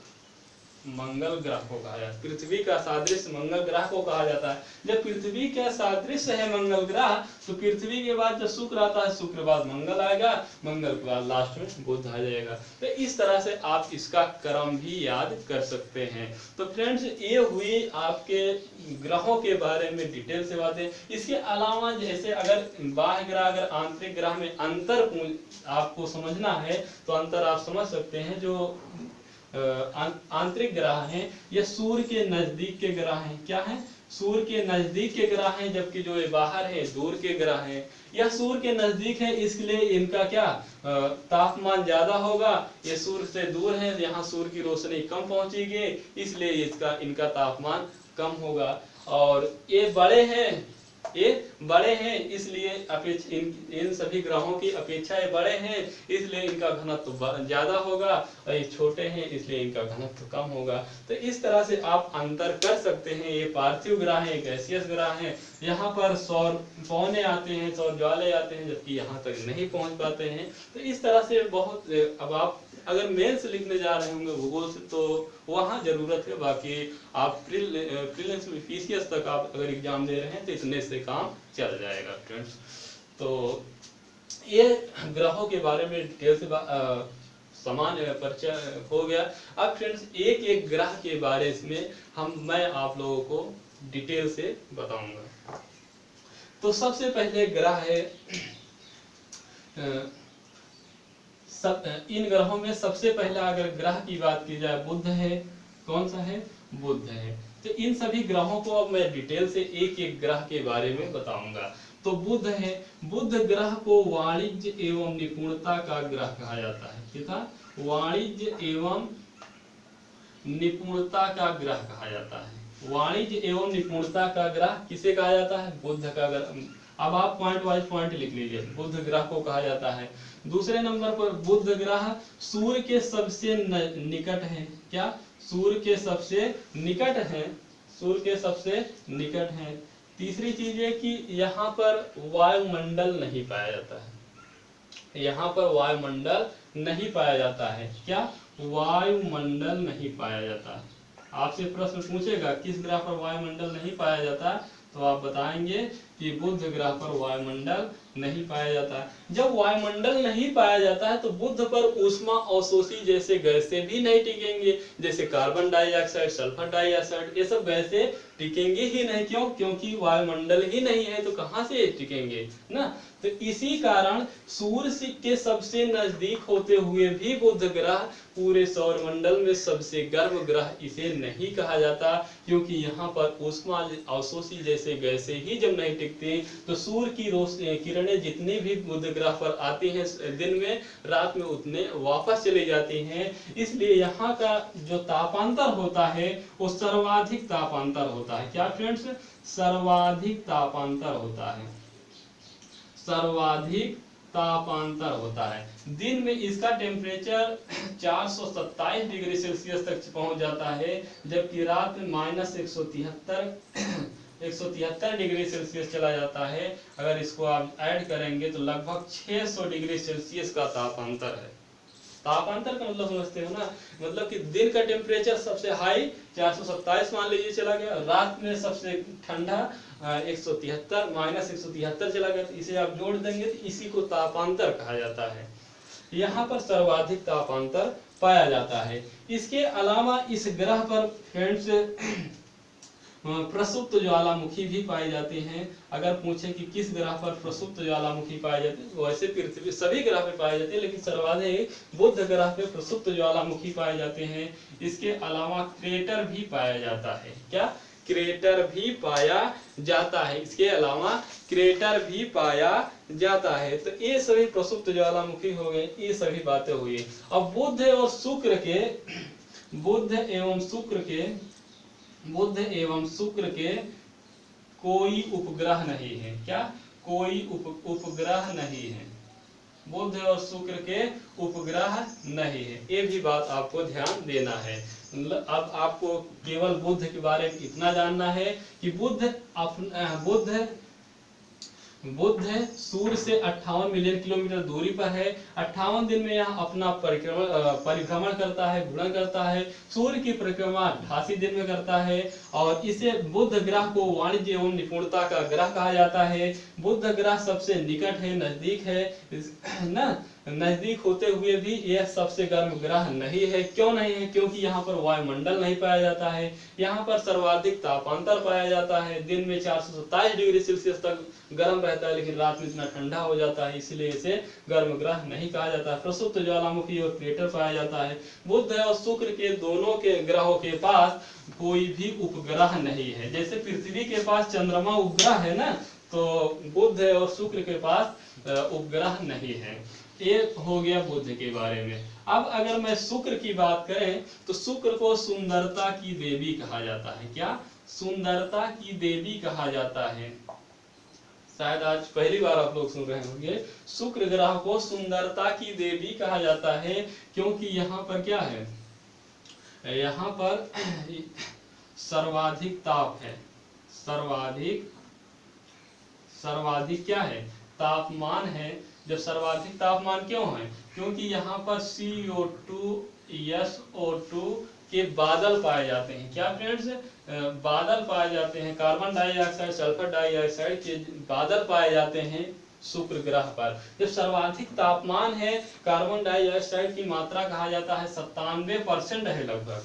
ग्रह को कहा जाता है, पृथ्वी का सादृश्य मंगल ग्रह को कहा जाता है। जब पृथ्वी का सादृश्य है मंगल ग्रह, तो पृथ्वी के बाद जब शुक्र आता है, शुक्र बाद मंगल आएगा, मंगल के बाद लास्ट में बुध आ जाएगा। तो इस तरह से आप इसका क्रम भी याद कर सकते हैं। तो फ्रेंड्स, ये हुई आपके ग्रहों के बारे में डिटेल से बातें। इसके अलावा जैसे अगर बाह्य ग्रह, अगर आंतरिक ग्रह में अंतर आपको समझना है, तो अंतर आप समझ सकते हैं। जो आंतरिक ग्रह हैं, ये सूर्य के नजदीक के ग्रह हैं। क्या है, सूर्य के नजदीक के ग्रह हैं, जबकि जो ये बाहर है दूर के ग्रह हैं। यह सूर्य के नजदीक है, इसलिए इनका क्या तापमान ज्यादा होगा। ये सूर्य से दूर है, यहाँ सूर्य की रोशनी कम पहुंचेगी, इसलिए इनका तापमान कम होगा। और ये बड़े हैं, इसलिए इन सभी ग्रहों की अपेक्षा ये बड़े हैं, इसलिए इनका घनत्व ज्यादा होगा, और ये छोटे हैं इसलिए इनका घनत्व कम होगा। तो इस तरह से आप अंतर कर सकते हैं। ये पार्थिव ग्रह है, गैसियस ग्रह है, यहाँ पर सौर पौने आते हैं, सौर ज्वाले आते हैं, जबकि यहाँ तक नहीं पहुंच पाते हैं। तो इस तरह से बहुत, अब आप अगर मेंस लिखने जा रहे होंगे भूगोल से, तो वहाँ जरूरत है। बाकी आप प्रीलिम्स में पीसीएस तक आप अगर एग्जाम दे रहे हैं तो इतने से काम चल जाएगा फ्रेंड्स। तो ये ग्रहों के बारे में डिटेल से सामान्य परिचय हो गया। अब फ्रेंड्स, एक एक ग्रह के बारे में मैं आप लोगों को डिटेल से बताऊंगा। तो सबसे पहले ग्रह है, इन ग्रहों में सबसे पहला अगर ग्रह की बात की जाए, बुध है। कौन सा है, बुध है। तो इन सभी ग्रहों को अब मैं डिटेल से एक एक ग्रह के बारे में बताऊंगा। तो बुध है, बुध ग्रह को वाणिज्य एवं निपुणता का ग्रह कहा जाता है। कितना, वाणिज्य एवं निपुणता का ग्रह कहा जाता है। वाणिज्य एवं निपुणता का ग्रह किसे कहा जाता है, बुध का ग्रह। अब आप पॉइंट वाइज पॉइंट लिख लीजिए। बुध ग्रह को कहा जाता है। दूसरे नंबर पर बुध ग्रह सूर्य के सबसे निकट है। क्या? सूर्य के सबसे निकट है, सूर्य के सबसे निकट है। तीसरी चीज है कि यहाँ पर वायुमंडल नहीं पाया जाता है, यहाँ पर वायुमंडल नहीं पाया जाता है। क्या? वायुमंडल नहीं पाया जाता। आपसे प्रश्न पूछेगा किस ग्रह पर वायुमंडल नहीं पाया जाता, तो आप बताएंगे कि बुध ग्रह पर वायुमंडल नहीं पाया जाता। जब वायुमंडल नहीं पाया जाता है तो बुध पर ऊष्मा अवशोषी जैसे गैसें भी नहीं टिकेंगे, जैसे कार्बन डाइऑक्साइड, सल्फर डाइऑक्साइड, ये सब गैसें टिकेंगे ही नहीं। क्यों? क्योंकि वायुमंडल ही नहीं है तो कहां से टिकेंगे ना। तो इसी कारण सूर्य के सबसे नजदीक होते हुए भी बुध ग्रह पूरे सौर मंडल में सबसे गर्म ग्रह इसे नहीं कहा जाता, क्योंकि यहाँ पर ऊष्मा अवशोषी जैसे गैसें ही जब नहीं टिकती तो सूर्य की किरणें जितनी भी बुध ग्रह पर आती हैं दिन में, रात में उतने वापस चली जाती हैं। इसलिए यहाँ का जो तापांतर होता है वो सर्वाधिक तापांतर होता है। क्या फ्रेंड्स? सर्वाधिक तापांतर होता है, सर्वाधिक तापांतर होता है। दिन में इसका टेम्परेचर 427 डिग्री सेल्सियस तक पहुंच जाता है, जबकि रात में -173 डिग्री सेल्सियस चला जाता है। अगर इसको आप ऐड करेंगे तो लगभग 600 डिग्री सेल्सियस का तापांतर है। तापांतर का मतलब समझते हो ना, मतलब कि दिन का टेम्परेचर सबसे हाई 427 मान लीजिए चला गया, रात में सबसे ठंडा 173 -173 चला गया, तो इसे आप जोड़ देंगे तो इसी को तापांतर कहा जाता है। यहाँ पर सर्वाधिक तापांतर पाया जाता है। इसके अलावा इस ग्रह पर फ्रेंड्स प्रसुप्त ज्वालामुखी भी पाए जाते हैं। अगर पूछे कि किस ग्रह पर प्रसुप्त ज्वालामुखी पाए जाते हैं, वैसे पृथ्वी सभी ग्रह पे पाए जाते हैं, लेकिन सर्वाधिक बुध ग्रह पे प्रसुप्त ज्वालामुखी पाए जाते हैं। इसके अलावा क्रेटर भी पाया जाता है। क्या? क्रेटर भी पाया जाता है। इसके अलावा क्रेटर भी पाया जाता है। तो ये सभी प्रसुप्त ज्वालामुखी हो गए, ये सभी बातें हुई। अब बुध और शुक्र के बुध एवं शुक्र के कोई उपग्रह नहीं है। क्या? कोई उपग्रह नहीं है। बुध और शुक्र के उपग्रह नहीं है, ये भी बात आपको ध्यान देना है। अब आपको केवल बुध के बारे में इतना जानना है कि बुध सूर्य से 58 मिलियन किलोमीटर दूरी पर है। 58 दिन में यह अपना परिभ्रमण करता है, घूर्णन करता है। सूर्य की परिक्रमा 88 दिन में करता है, और इसे बुध ग्रह को वाणिज्य एवं निपुणता का ग्रह कहा जाता है। बुध ग्रह सबसे निकट है, नजदीक है ना, नजदीक होते हुए भी यह सबसे गर्म ग्रह नहीं है। क्यों नहीं है? क्योंकि यहाँ पर वायुमंडल नहीं पाया जाता है। यहाँ पर सर्वाधिक तापांतर पाया जाता है। दिन में 427 डिग्री सेल्सियस तक गर्म रहता है, लेकिन रात में इतना ठंडा हो जाता है, इसलिए इसे गर्म ग्रह नहीं कहा जाता। प्रसुप्त ज्वालामुखी और क्रेटर पाया जाता है। बुध और शुक्र के दोनों के ग्रहों के पास कोई भी उपग्रह नहीं है। जैसे पृथ्वी के पास चंद्रमा उपग्रह है ना, तो बुध और शुक्र के पास उपग्रह नहीं है। ये हो गया बुध के बारे में। अब अगर मैं शुक्र की बात करें तो शुक्र को सुंदरता की देवी कहा जाता है। क्या? सुंदरता की देवी कहा जाता है। शायद आज पहली बार आप लोग सुन रहे होंगे। शुक्र ग्रह को सुंदरता की देवी कहा जाता है, क्योंकि यहाँ पर क्या है, यहाँ पर सर्वाधिक ताप है। सर्वाधिक क्या है? तापमान है। जब सर्वाधिक तापमान क्यों है? क्योंकि यहाँ पर CO2 SO2 के बादल पाए जाते हैं। क्या फ्रेंड्स? बादल पाए जाते हैं। कार्बन डाइऑक्साइड, सल्फर डाइऑक्साइड के बादल पाए जाते हैं शुक्र ग्रह पर। जब सर्वाधिक तापमान है, कार्बन डाइऑक्साइड की मात्रा कहा जाता है 97% है लगभग।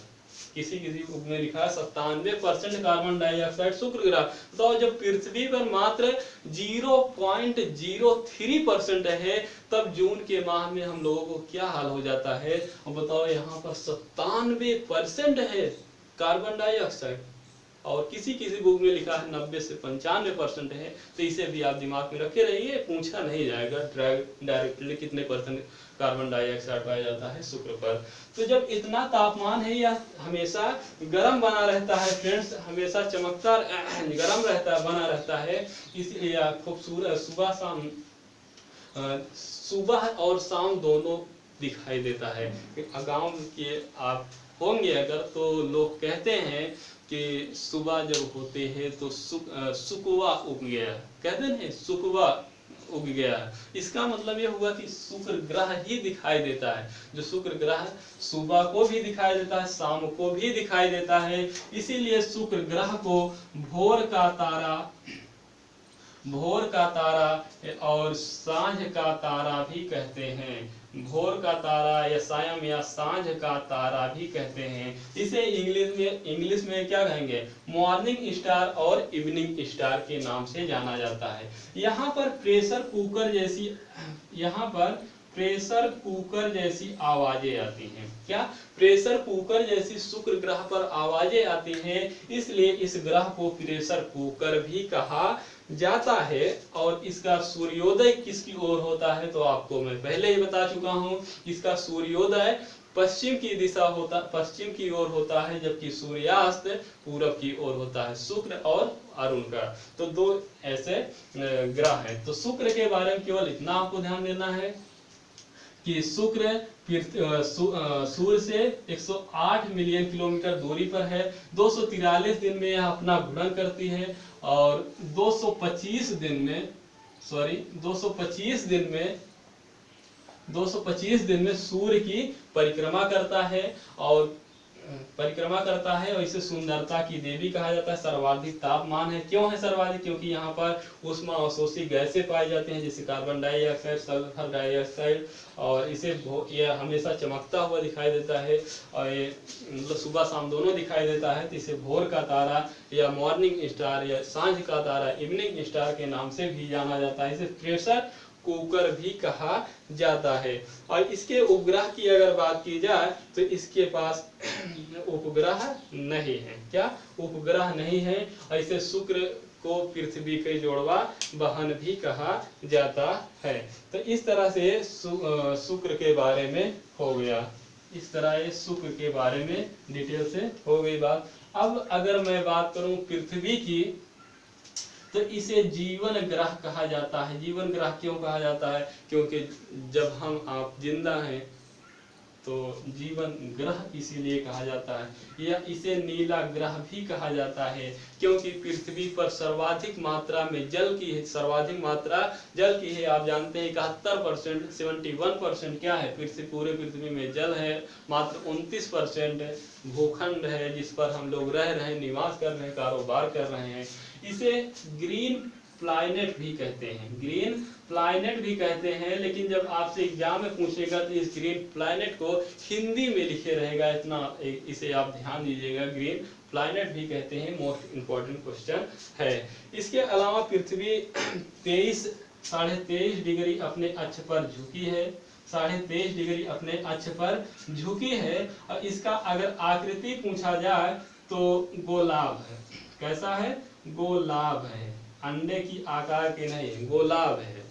किसी बुक में लिखा है 97% कार्बन डाइऑक्साइड शुक्र ग्रह। तो जब पृथ्वी पर मात्र 0.03% है, तब जून के माह में हम लोगों को क्या हाल हो जाता है। और बताओ, यहाँ पर 97% है कार्बन डाइऑक्साइड, और किसी किसी बुक में लिखा है 90 से 95% है। तो इसे भी आप दिमाग में रखे रहिए, पूछा नहीं जाएगा डायरेक्टली कितने परसेंट कार्बन डाइऑक्साइड पाया जाता है शुक्र पर। तो जब इतना तापमान है, यह हमेशा गर्म बना रहता है फ्रेंड्स, हमेशा चमकता गर्म रहता बना रहता है, इसलिए खूबसूरत सुबह और शाम दोनों दिखाई देता है। गाँव के आप होंगे अगर, तो लोग कहते हैं कि सुबह जब होते हैं तो सुकवा उग गया, कहते हैं सुकवा उग गया। इसका मतलब ये हुआ कि शुक्र ग्रह ही दिखाई देता है। जो शुक्र ग्रह सुबह को भी दिखाई देता है, शाम को भी दिखाई देता है, इसीलिए शुक्र ग्रह को भोर का तारा और सांझ का तारा भी कहते हैं। भोर का तारा या सायं या सांझ का तारा भी कहते हैं। इसे इंग्लिश में क्या कहेंगे, मॉर्निंग स्टार और इवनिंग स्टार के नाम से जाना जाता है। यहाँ पर प्रेशर कुकर जैसी आवाजें आती हैं। क्या प्रेशर कुकर जैसी शुक्र ग्रह पर आवाजें आती हैं, इसलिए इस ग्रह को प्रेशर कुकर भी कहा जाता है। और इसका सूर्योदय किसकी ओर होता है, तो आपको मैं पहले ही बता चुका हूँ। इसका सूर्योदय पश्चिम की ओर होता है, जबकि सूर्यास्त पूरब की ओर होता है, शुक्र और अरुण का। तो दो ऐसे ग्रह हैं। तो शुक्र के बारे में केवल इतना आपको ध्यान देना है कि शुक्र सूर्य से 108 मिलियन किलोमीटर दूरी पर है। 243 दिन में यह अपना घूर्णन करती है और 225 दिन में सूर्य की परिक्रमा करता है और इसे सुंदरता की देवी कहा जाता है। सर्वाधिक तापमान है। क्यों है सर्वाधिक, क्योंकि यहाँ पर उष्मा अवशोषी गैसें पाई जाती हैं, जैसे कार्बन डाइऑक्साइड, सल्फर डाइऑक्साइड, और इसे यह हमेशा चमकता हुआ दिखाई देता है और ये मतलब सुबह शाम दोनों दिखाई देता है। तो इसे भोर का तारा या मॉर्निंग स्टार या सांझ का तारा, इवनिंग स्टार के नाम से भी जाना जाता है। इसे प्रेशर कुकर भी कहा जाता है। और इसके उपग्रह की अगर बात की जाए तो इसके पास उपग्रह नहीं है। क्या उपग्रह नहीं है। ऐसे शुक्र को पृथ्वी के जोड़वा वाहन भी कहा जाता है। तो इस तरह से शुक्र के बारे में हो गया। इस तरह ये शुक्र के बारे में डिटेल से हो गई बात। अब अगर मैं बात करूं पृथ्वी की, तो इसे जीवन ग्रह कहा जाता है। जीवन ग्रह क्यों कहा जाता है, क्योंकि जब आप जिंदा हैं तो जीवन ग्रह इसीलिए कहा जाता है। या इसे नीला ग्रह भी कहा जाता है, क्योंकि पृथ्वी पर सर्वाधिक मात्रा में जल की है। आप जानते हैं 71%, 71% क्या है, पूरे पृथ्वी में जल है। मात्र 29% भूखंड है, जिस पर हम लोग रह रहे हैं, निवास कर रहे हैं, कारोबार कर रहे हैं। इसे ग्रीन प्लैनेट भी कहते हैं। लेकिन जब आपसे एग्जाम में पूछेगा तो इस ग्रीन प्लैनेट को हिंदी में लिखे रहेगा, इसे आप ध्यान दीजिएगा। ग्रीन प्लैनेट भी कहते हैं, मोस्ट इंपॉर्टेंट क्वेश्चन है। इसके अलावा पृथ्वी 23.5 डिग्री अपने अक्ष पर झुकी है। 23.5 डिग्री अपने अक्ष पर झुकी है। और इसका अगर आकृति पूछा जाए तो गोलाभ है। कैसा है, गोलाभ है। अंडे की आकार के नहीं, गोलाभ है।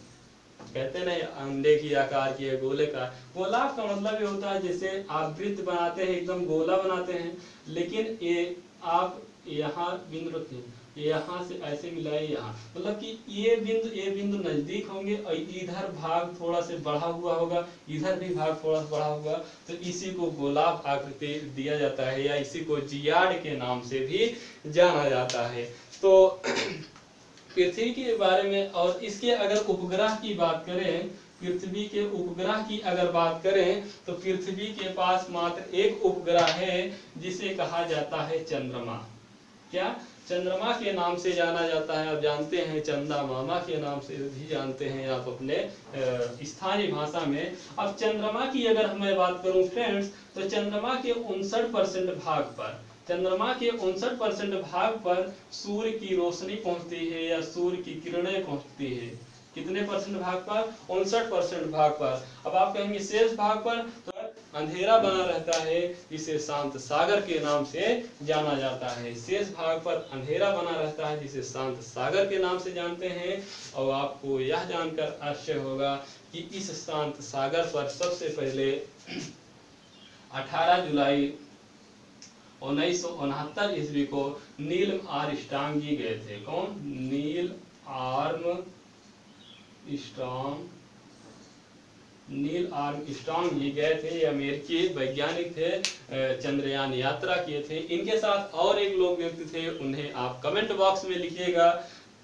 कहते नहीं अंडे की आकार की है, गोले का। गोलाभ का मतलब ये होता है जैसे आप वृत्त बनाते हैं, एकदम गोला बनाते हैं, लेकिन ये आप यहाँ बिंदु रखिए, यहाँ से ऐसे मिलाए यहाँ, मतलब कि ये बिंदु नजदीक होंगे और इधर भाग थोड़ा से बढ़ा हुआ होगा, इधर भी भाग थोड़ा सा बढ़ा होगा, तो इसी को गोलाभ आकृति दिया जाता है, या इसी को जियाड के नाम से भी जाना जाता है। तो पृथ्वी के बारे में, और इसके अगर उपग्रह की बात करें, पृथ्वी के उपग्रह की अगर बात करें, तो पृथ्वी के पास मात्र एक उपग्रह है जिसे कहा जाता है चंद्रमा। क्या, चंद्रमा के नाम से जाना जाता है। आप जानते हैं चंदा मामा के नाम से भी जानते हैं आप अपने स्थानीय भाषा में। अब चंद्रमा की अगर मैं बात करूं फ्रेंड्स, तो चंद्रमा के 59% भाग पर सूर्य की रोशनी पहुंचती है या सूर्य की किरणें पहुंचती है। कितने परसेंट भाग पर, 59% भाग पर। अब आप कहेंगे शेष भाग पर, तो अंधेरा बना रहता है, जिसे शांत सागर के नाम से जाना जाता है। शेष भाग पर अंधेरा बना रहता है, जिसे शांत सागर के नाम से जानते हैं। और आपको यह जानकर आश्चर्य होगा कि इस शांत सागर पर सबसे पहले 18 जुलाई 1969 ईस्वी को नील आर्मस्ट्रांग जी गए थे। कौन? नील आर्मस्ट्रांग जी गए थे। ये अमेरिकी वैज्ञानिक थे, चंद्रयान यात्रा किए थे। इनके साथ और एक लोग व्यक्ति थे, उन्हें आप कमेंट बॉक्स में लिखिएगा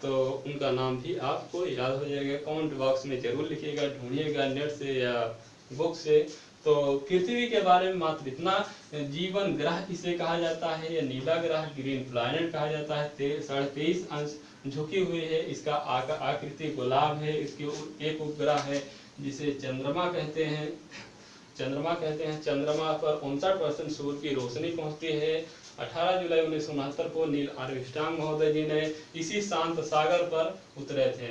तो उनका नाम भी आपको याद हो जाएगा। कमेंट बॉक्स में जरूर लिखिएगा, ढूंढिएगा नेट से या बुक से। तो पृथ्वी के बारे में मात्र इतना। जीवन ग्रह इसे कहा जाता है, या नीला ग्रह ग्रीन प्लैनेट कहा जाता है। 23.5 अंश झुकी हुई है। इसका आकृति गुलाब है। इसके एक उपग्रह है जिसे चंद्रमा कहते हैं। चंद्रमा पर 59% सूर्य की रोशनी पहुंचती है। 18 जुलाई 1969 को नील आर्मस्ट्रांग महोदय जी ने इसी शांत सागर पर उतरे थे।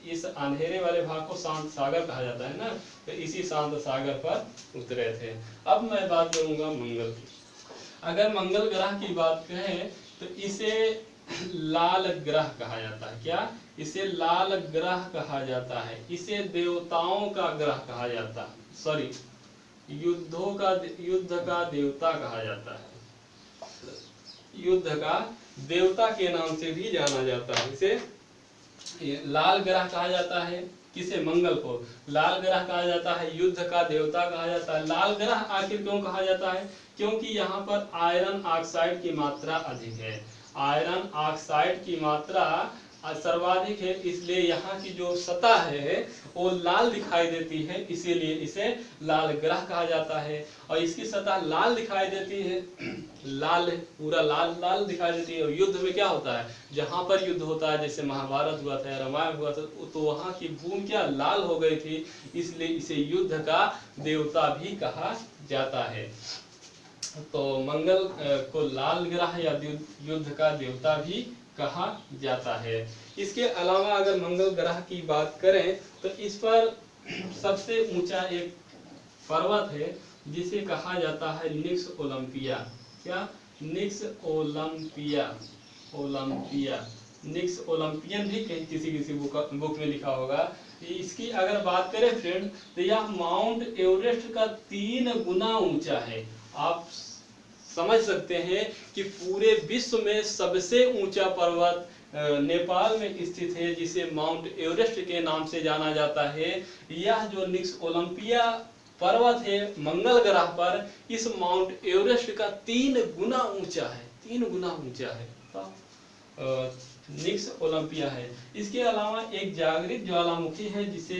इस अंधेरे वाले भाग को शांत सागर कहा जाता है ना, तो इसी शांत सागर पर उतरे थे। अब मैं बात करूंगा मंगल की। अगर मंगल ग्रह की बात करें तो इसे लाल ग्रह कहा जाता है। क्या? इसे लाल ग्रह कहा जाता है। इसे देवताओं का ग्रह कहा जाता है। सॉरी, युद्ध का देवता कहा जाता है। युद्ध का देवता के नाम से भी जाना जाता है। इसे लाल ग्रह कहा जाता है। किसे? मंगल को लाल ग्रह कहा जाता है, युद्ध का देवता कहा जाता है। लाल ग्रह आखिर क्यों कहा जाता है? क्योंकि यहाँ पर आयरन ऑक्साइड की मात्रा अधिक है। आयरन ऑक्साइड की मात्रा सर्वाधिक है, इसलिए यहाँ की जो सतह है वो लाल दिखाई देती है, इसीलिए इसे लाल ग्रह कहा जाता है। और इसकी सतह लाल दिखाई देती है, लाल पूरा लाल लाल दिखाई देती है। और युद्ध में क्या होता है? जहाँ पर युद्ध होता है, जैसे महाभारत हुआ था, रामायण हुआ था, तो वहाँ की भूमि क्या लाल हो गई थी, इसलिए इसे युद्ध का देवता भी कहा जाता है। तो मंगल को लाल ग्रह या युद्ध का देवता भी कहा जाता है। इसके अलावा अगर मंगल ग्रह की बात करें तो इस पर सबसे ऊंचा एक पर्वत है जिसे कहा जाता है निक्स ओलंपिया। क्या? निक्स ओलंपियन भी कहीं किसी बुक में लिखा होगा। इसकी अगर बात करें फ्रेंड तो यह माउंट एवरेस्ट का 3 गुना ऊंचा है। आप समझ सकते हैं कि पूरे विश्व में सबसे ऊंचा पर्वत नेपाल में स्थित है, जिसे माउंट एवरेस्ट के नाम से जाना जाता है। यह जो निक्स ओलंपिया पर्वत है मंगल ग्रह पर, इस माउंट एवरेस्ट का 3 गुना ऊंचा है। 3 गुना ऊंचा है निक्स ओलंपिया है। इसके अलावा एक जागृत ज्वालामुखी है जिसे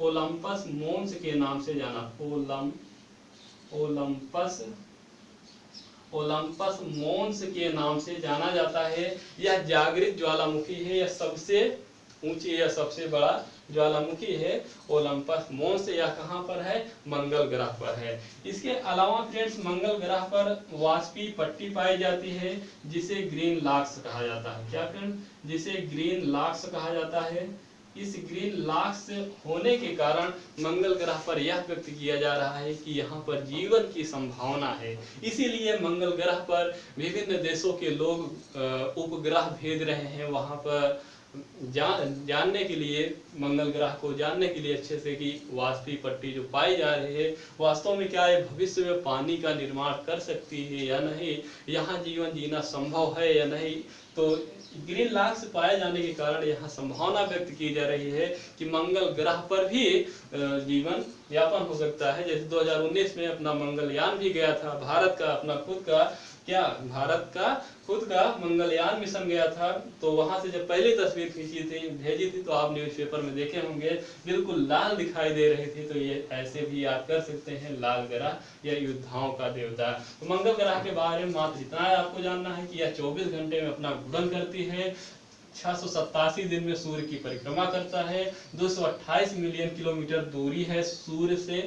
ओलंपस मोन्स के नाम से जाना। ओलंपस मोन्स के नाम से जाना जाता है। यह जागृत ज्वालामुखी है, यह सबसे ऊंची या सबसे बड़ा ज्वालामुखी है ओलंपस मोन्स। यह कहाँ पर है? मंगल ग्रह पर है। इसके अलावा फ्रेंड्स मंगल ग्रह पर वाष्पीय पट्टी पाई जाती है जिसे ग्रीन लॉक्स कहा जाता है। क्या फ्रेंड? जिसे ग्रीन लॉक्स कहा जाता है। इस ग्रीन लॉक्स होने के कारण मंगल ग्रह पर यह व्यक्त किया जा रहा है कि यहाँ पर जीवन की संभावना है। इसीलिए मंगल ग्रह पर विभिन्न देशों के लोग उपग्रह भेज रहे हैं वहाँ पर जानने के लिए, मंगल ग्रह को जानने के लिए अच्छे से कि वाष्पीय पट्टी जो पाई जा रही है वास्तव में क्या है, भविष्य में पानी का निर्माण कर सकती है या नहीं, यहाँ जीवन जीना संभव है या नहीं। तो ग्रीन लॉक्स पाए जाने के कारण यहाँ संभावना व्यक्त की जा रही है कि मंगल ग्रह पर भी जीवन यापन हो सकता है। जैसे 2019 में अपना मंगलयान भी गया था, भारत का अपना भारत का खुद का मंगलयान मिशन गया था। तो वहां से जब पहली तस्वीर खींची थी, भेजी थी, तो आप न्यूज़पेपर में देखे होंगे बिल्कुल लाल दिखाई दे रही थी। तो ये ऐसे भी याद कर सकते हैं लाल ग्रह या योद्धाओं का देवता। तो मंगल ग्रह के बारे में मात्र इतना है आपको जानना है कि यह 24 घंटे में अपना घूर्णन करती है, 687 दिन में सूर्य की परिक्रमा करता है, 228 मिलियन किलोमीटर दूरी है सूर्य से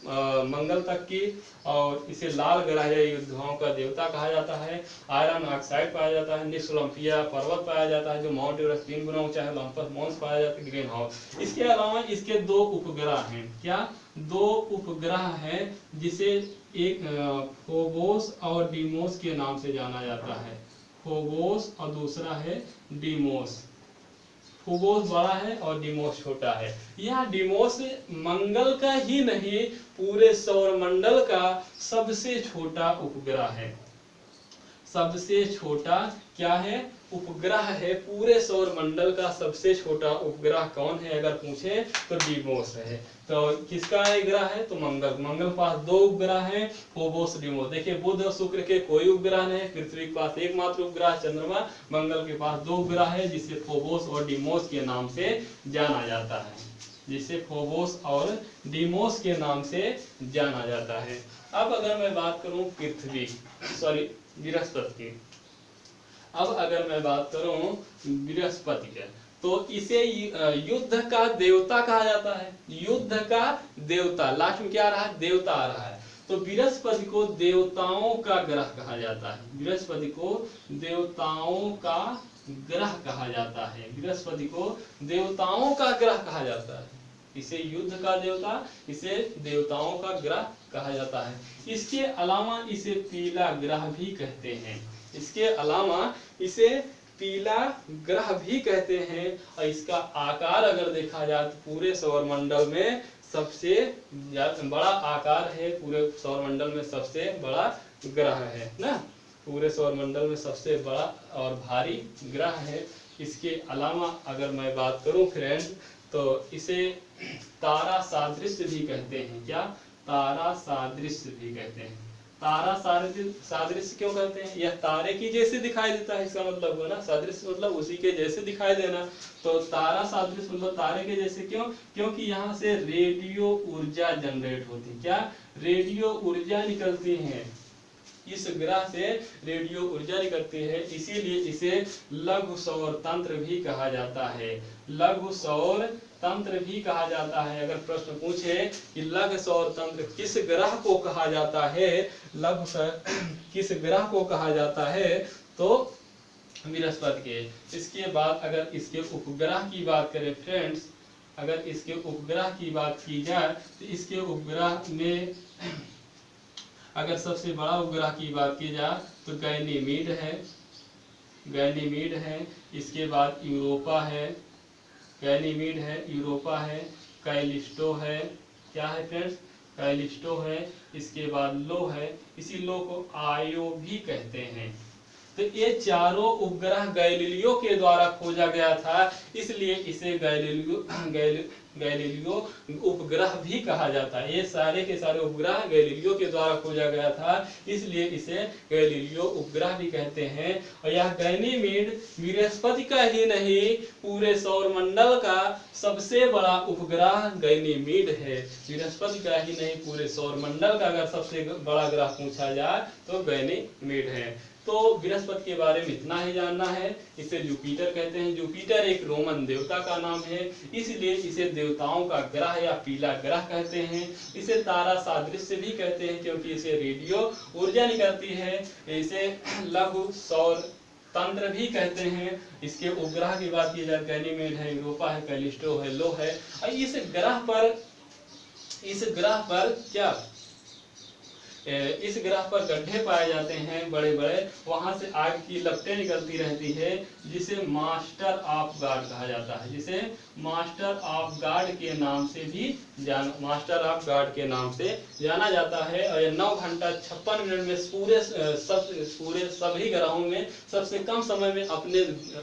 मंगल तक की, और इसे लाल ग्रह या युद्धों का देवता कहा जाता है। आयरन ऑक्साइड पाया जाता है। निक्स ओलंपिया पर्वत पाया जाता है जो माउंट एवरेस्ट 3 गुना ऊंचा है। ओलंपस मॉन्स पाया जाता है। Green house. इसके अलावा इसके 2 उपग्रह हैं। क्या? 2 उपग्रह हैं जिसे एक फोबोस और डीमोस के नाम से जाना जाता है। फोबोस और दूसरा है डीमोस। फोबोस बड़ा है और डीमोस छोटा है। यह डीमोस मंगल का ही नहीं पूरे सौर मंडल का सबसे छोटा उपग्रह है। सबसे छोटा क्या है? उपग्रह है। पूरे सौर मंडल का सबसे छोटा उपग्रह कौन है अगर पूछे तो डीमोस है। तो किसका ग्रह है? तो मंगल। मंगल के पास 2 उपग्रह हैं, फोबोस डीमोस। देखिए बुध और शुक्र के कोई उपग्रह नहीं। पृथ्वी के पास एकमात्र उपग्रह चंद्रमा। मंगल के पास 2 उपग्रह है जिसे फोबोस और डीमोस के नाम से जाना जाता है। जिसे फोबोस और डीमोस के नाम से जाना जाता है। अब अगर मैं बात करूं पृथ्वी बृहस्पति की, अब अगर मैं बात करूं बृहस्पति के, तो इसे युद्ध का देवता कहा जाता है। युद्ध का देवता, लास्ट में क्या आ रहा है? देवता आ रहा है। तो बृहस्पति को देवताओं का ग्रह कहा जाता है। बृहस्पति को देवताओं का ग्रह कहा जाता है। बृहस्पति को देवताओं का ग्रह कहा जाता है। इसे युद्ध का देवता, इसे देवताओं का ग्रह कहा जाता है। इसके अलावा इसे पीला ग्रह भी कहते हैं। इसके अलावा इसे पीला ग्रह भी कहते हैं। और इसका आकार अगर देखा जाए तो पूरे सौर मंडल में सबसे बड़ा आकार है। पूरे सौर मंडल में सबसे बड़ा ग्रह है ना। पूरे सौर मंडल में सबसे बड़ा और भारी ग्रह है। इसके अलावा अगर मैं बात करूं फ्रेंड्स, तो इसे तारा सादृश्य भी कहते हैं। क्या? तारा सादृश्य भी कहते हैं। तारा सादृश्य क्यों कहते हैं? यह तारे की जैसे दिखाई देता है, इसका मतलब हुआ ना। सादृश्य मतलब उसी के जैसे दिखाई देना। तो तारा सादृश्य मतलब तारे के जैसे क्यों? क्योंकि यहाँ से रेडियो ऊर्जा जनरेट होती। क्या? रेडियो ऊर्जा निकलती है। इस ग्रह से रेडियो ऊर्जा निकलती है, इसीलिए इसे लघु सौर तंत्र भी कहा जाता है। लघु सौर तंत्र भी कहा जाता है। अगर प्रश्न पूछे कि लघु सौर तंत्र किस ग्रह को कहा जाता है, किस ग्रह को कहा जाता है, तो बृहस्पति के। इसके बाद अगर इसके उपग्रह की बात करें फ्रेंड्स, अगर इसके उपग्रह की बात की जाए तो इसके उपग्रह में अगर सबसे बड़ा उपग्रह की बात की जाए तो गैनीमीड है। गैनीमीड है। इसके बाद यूरोपा है। गैनीमीड है, यूरोपा है, कैलिस्टो है। क्या है फ्रेंड्स? कैलिस्टो है। इसके बाद लो है। इसी लो को आयो भी कहते हैं। तो ये चारों उपग्रह गैलीलियो के द्वारा खोजा गया था, इसलिए इसे गैलीलियो उपग्रह भी कहा जाता है। ये सारे के सारे उपग्रह गैलीलियो के द्वारा खोजा गया था, इसलिए इसे गैलीलियो उपग्रह भी कहते हैं। और यह गैनीमीड बृहस्पति का ही नहीं पूरे सौर मंडल का सबसे बड़ा उपग्रह गैनीमीड है। बृहस्पति का ही नहीं पूरे सौर मंडल का अगर सबसे बड़ा ग्रह पूछा जाए तो गैनीमीड है। तो बृहस्पति के बारे में इतना ही जानना है। इसे जुपिटर कहते हैं। जुपिटर एक रोमन देवता का नाम है, इसलिए इसे देवताओं का ग्रह या पीला ग्रह कहते हैं। इसे तारा सादृश्य भी कहते हैं क्योंकि इसे रेडियो ऊर्जा निकलती है। इसे लघु सौर तंत्र भी कहते हैं। इसके उपग्रह की बात की जाए गैनीमेड है, यूरोपा है, कैलिस्टो है, लो है। और इस ग्रह पर गड्ढे पाए जाते हैं बड़े बड़े, वहां से आग की लपटें निकलती रहती है, जिसे मास्टर ऑफ गॉड कहा जाता है। जिसे मास्टर ऑफ गॉड के नाम से भी जाना जाता है। और 9 घंटा 56 मिनट में पूरे सभी ग्रहों में सबसे कम समय में अपने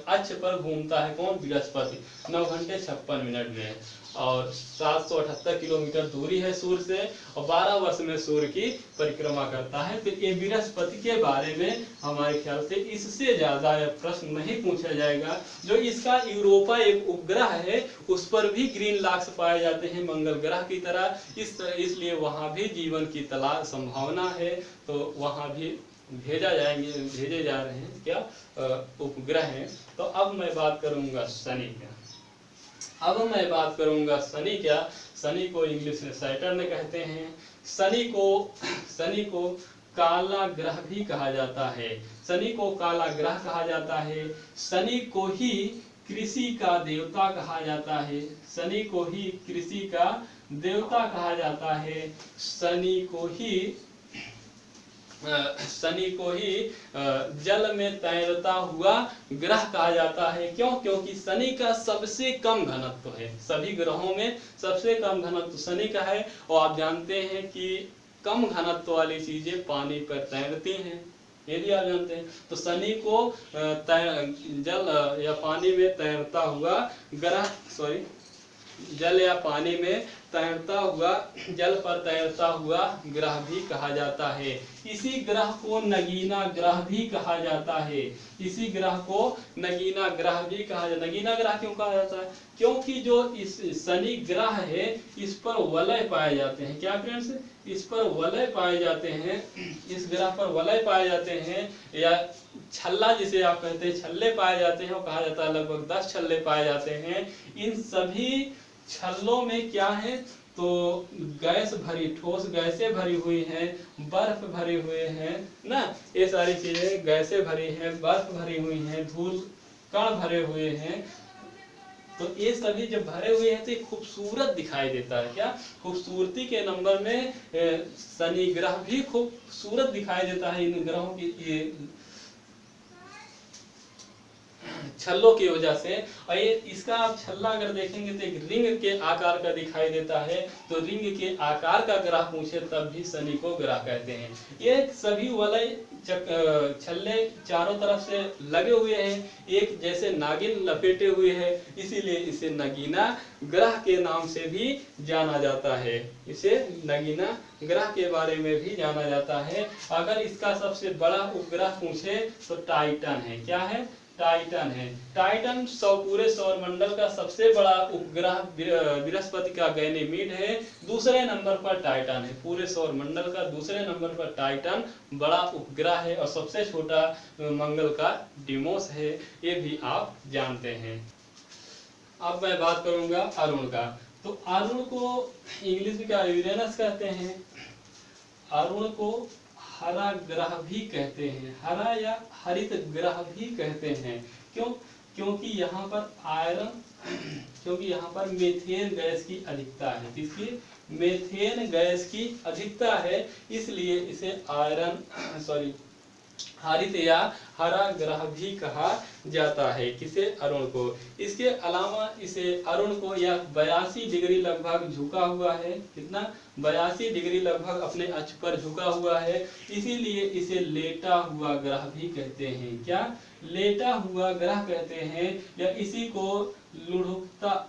अक्ष पर घूमता है। कौन? बृहस्पति। 9 घंटे 56 मिनट में। और 778 किलोमीटर दूरी है सूर्य से, और 12 वर्ष में सूर्य की परिक्रमा करता है। तो ये बृहस्पति के बारे में हमारे ख्याल से इससे ज्यादा प्रश्न नहीं पूछा जाएगा। जो इसका यूरोपा एक उपग्रह है, उस पर भी ग्रीन लॉक्स पाए जाते हैं मंगल ग्रह की तरह। इसलिए वहां भी जीवन की तलाश संभावना है। तो वहां भी भेजे जा रहे हैं क्या उपग्रह हैं। तो अब मैं बात करूंगा शनि का। शनि को इंग्लिश में सैटर्न कहते हैं। शनि को काला ग्रह भी कहा जाता है। शनि को काला ग्रह कहा जाता है। शनि को ही कृषि का देवता कहा जाता है। शनि को ही कृषि का देवता कहा जाता है। शनि को ही जल में तैरता हुआ ग्रह कहा जाता है। क्यों? क्योंकि शनि का सबसे कम घनत्व है, सभी ग्रहों में सबसे कम घनत्व शनि का है। और आप जानते हैं कि कम घनत्व वाली चीजें पानी पर तैरती हैं, ये भी आप जानते हैं। तो शनि को जल या पानी में तैरता हुआ ग्रह, जल या पानी में तैरता हुआ, जल पर तैरता हुआ ग्रह भी कहा जाता है। इसी ग्रह को नगीना ग्रह भी कहा जाता है। इसी ग्रह को नगीना ग्रह भी कहा जाता है। नगीना ग्रह क्यों कहा जाता है? क्योंकि जो इस शनि ग्रह है, इस पर वलय पाए जाते हैं। क्या फ्रेंड्स? इस पर वलय पाए जाते हैं, इस ग्रह पर वलय पाए जाते हैं, या छल्ला जिसे आप कहते हैं, छल्ले पाए जाते हैं। और कहा जाता है लगभग 10 छल्ले पाए जाते हैं। इन सभी छल्लों में क्या है? तो गैस भरी, ठोस गैसें भरी हुई हैं, बर्फ भरी हुए हैं ना, ये सारी चीजें गैसें भरी हैं, बर्फ भरी हुई हैं, धूल कण भरे हुए हैं। तो ये सभी जब भरे हुए हैं तो ये खूबसूरत दिखाई देता है। क्या? खूबसूरती के नंबर में शनि ग्रह भी खूबसूरत दिखाई देता है इन ग्रहों की ये छल्लों की वजह से। और ये इसका आप छल्ला अगर देखेंगे तो एक रिंग के आकार का दिखाई देता है। तो रिंग के आकार का ग्रह पूछे तब भी शनि को ग्रह कहते हैं। ये सभी वलय छल्ले चारों तरफ से लगे हुए हैं, एक जैसे नागिन लपेटे हुए हैं, इसीलिए इसे नगीना ग्रह के नाम से भी जाना जाता है। इसे नगीना ग्रह के बारे में भी जाना जाता है। अगर इसका सबसे बड़ा उपग्रह पूछे तो टाइटन है। क्या है? टाइटन है। टाइटन पूरे सौर मंडल का सबसे बड़ा उपग्रह बृहस्पति का गैनीमीड है। दूसरे नंबर पर टाइटन है। पूरे सौर मंडल का दूसरे नंबर पर टाइटन बड़ा उपग्रह है। और सबसे छोटा मंगल का डिमोस है, ये भी आप जानते हैं। अब मैं बात करूंगा अरुण का। तो अरुण को इंग्लिश में क्या यूरेनस कहते हैं। अरुण को हरा ग्रह भी कहते हैं, हरा या हरित ग्रह भी कहते हैं। क्यों? क्योंकि यहाँ पर मीथेन गैस की अधिकता है। किसकी? मीथेन गैस की अधिकता है, इसलिए इसे हरित या हरा ग्रह भी कहा जाता है। किसे? अरुण को। इसके अलावा इसे अरुण को यह 82 डिग्री लगभग झुका हुआ है। कितना? 82 डिग्री लगभग अपने अक्ष पर झुका हुआ है, इसीलिए इसे लेटा हुआ ग्रह भी कहते हैं। क्या? लेटा हुआ ग्रह कहते हैं। या इसी को लुढ़कता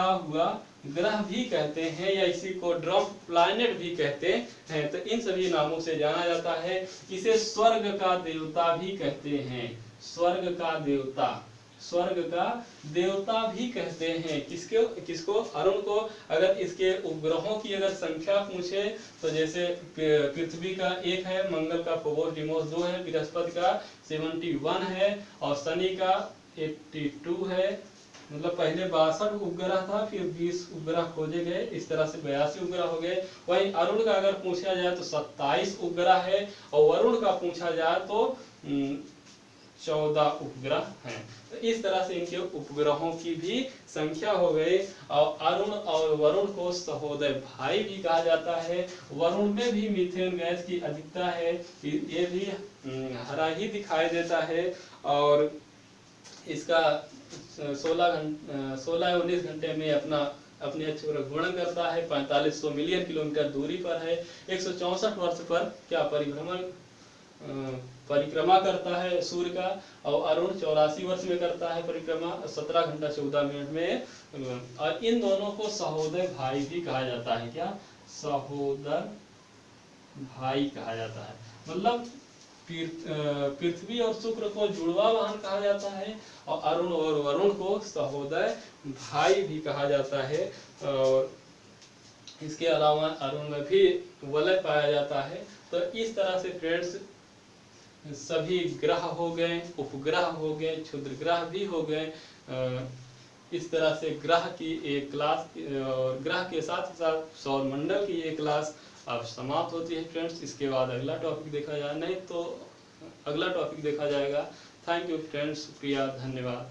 हुआ ग्रह भी कहते हैं, या इसी को ड्रम प्लैनेट भी कहते हैं। तो इन सभी नामों से जाना जाता है। इसे स्वर्ग का देवता भी कहते हैं। स्वर्ग का देवता भी कहते हैं। किसको? अरुण को। अगर इसके उपग्रहों की अगर संख्या पूछे तो जैसे पृथ्वी का 1 है, मंगल का फोबोस डिमोस 2 है, बृहस्पति का 71 है, और शनि का 82 है। मतलब पहले 62 उपग्रह था, फिर 20 उपग्रह खोजे गए, इस तरह से 82 उपग्रह हो गए। वहीं अरुण का अगर पूछा जाए तो 27 उपग्रह है, और वरुण का पूछा जाए तो 14 उपग्रह हैं। तो इस तरह से इनके उपग्रहों की भी संख्या हो गई। और अरुण और वरुण को सहोदय भाई भी कहा जाता है। वरुण में भी मीथेन गैस की अधिकता है, ये भी हरा ही दिखाई देता है। और इसका 16-19 घंटे में अपने अक्ष पर घूर्णन करता है। 4500 मिलियन किलोमीटर दूरी पर है। 164 वर्ष पर क्या परिक्रमा करता है सूर्य का। और अरुण 84 वर्ष में करता है परिक्रमा, 17 घंटा 14 मिनट में। और इन दोनों को सहोदय भाई भी कहा जाता है। क्या? सहोदर भाई कहा जाता है। मतलब पृथ्वी और शुक्र को जुड़वा वाहन कहा जाता है, और अरुण और वरुण को सहोदय भाई भी कहा जाता है। और इसके अलावा अरुण में भी वलय पाया जाता है। तो इस तरह से फ्रेंड्स सभी ग्रह हो गए, उपग्रह हो गए, क्षुद्र ग्रह भी हो गए। इस तरह से ग्रह की एक क्लास और ग्रह के साथ ही साथ सौर मंडल की एक क्लास अब समाप्त होती है फ्रेंड्स। इसके बाद अगला टॉपिक देखा जाए, नहीं तो अगला टॉपिक देखा जाएगा। थैंक यू फ्रेंड्स, शुक्रिया, धन्यवाद।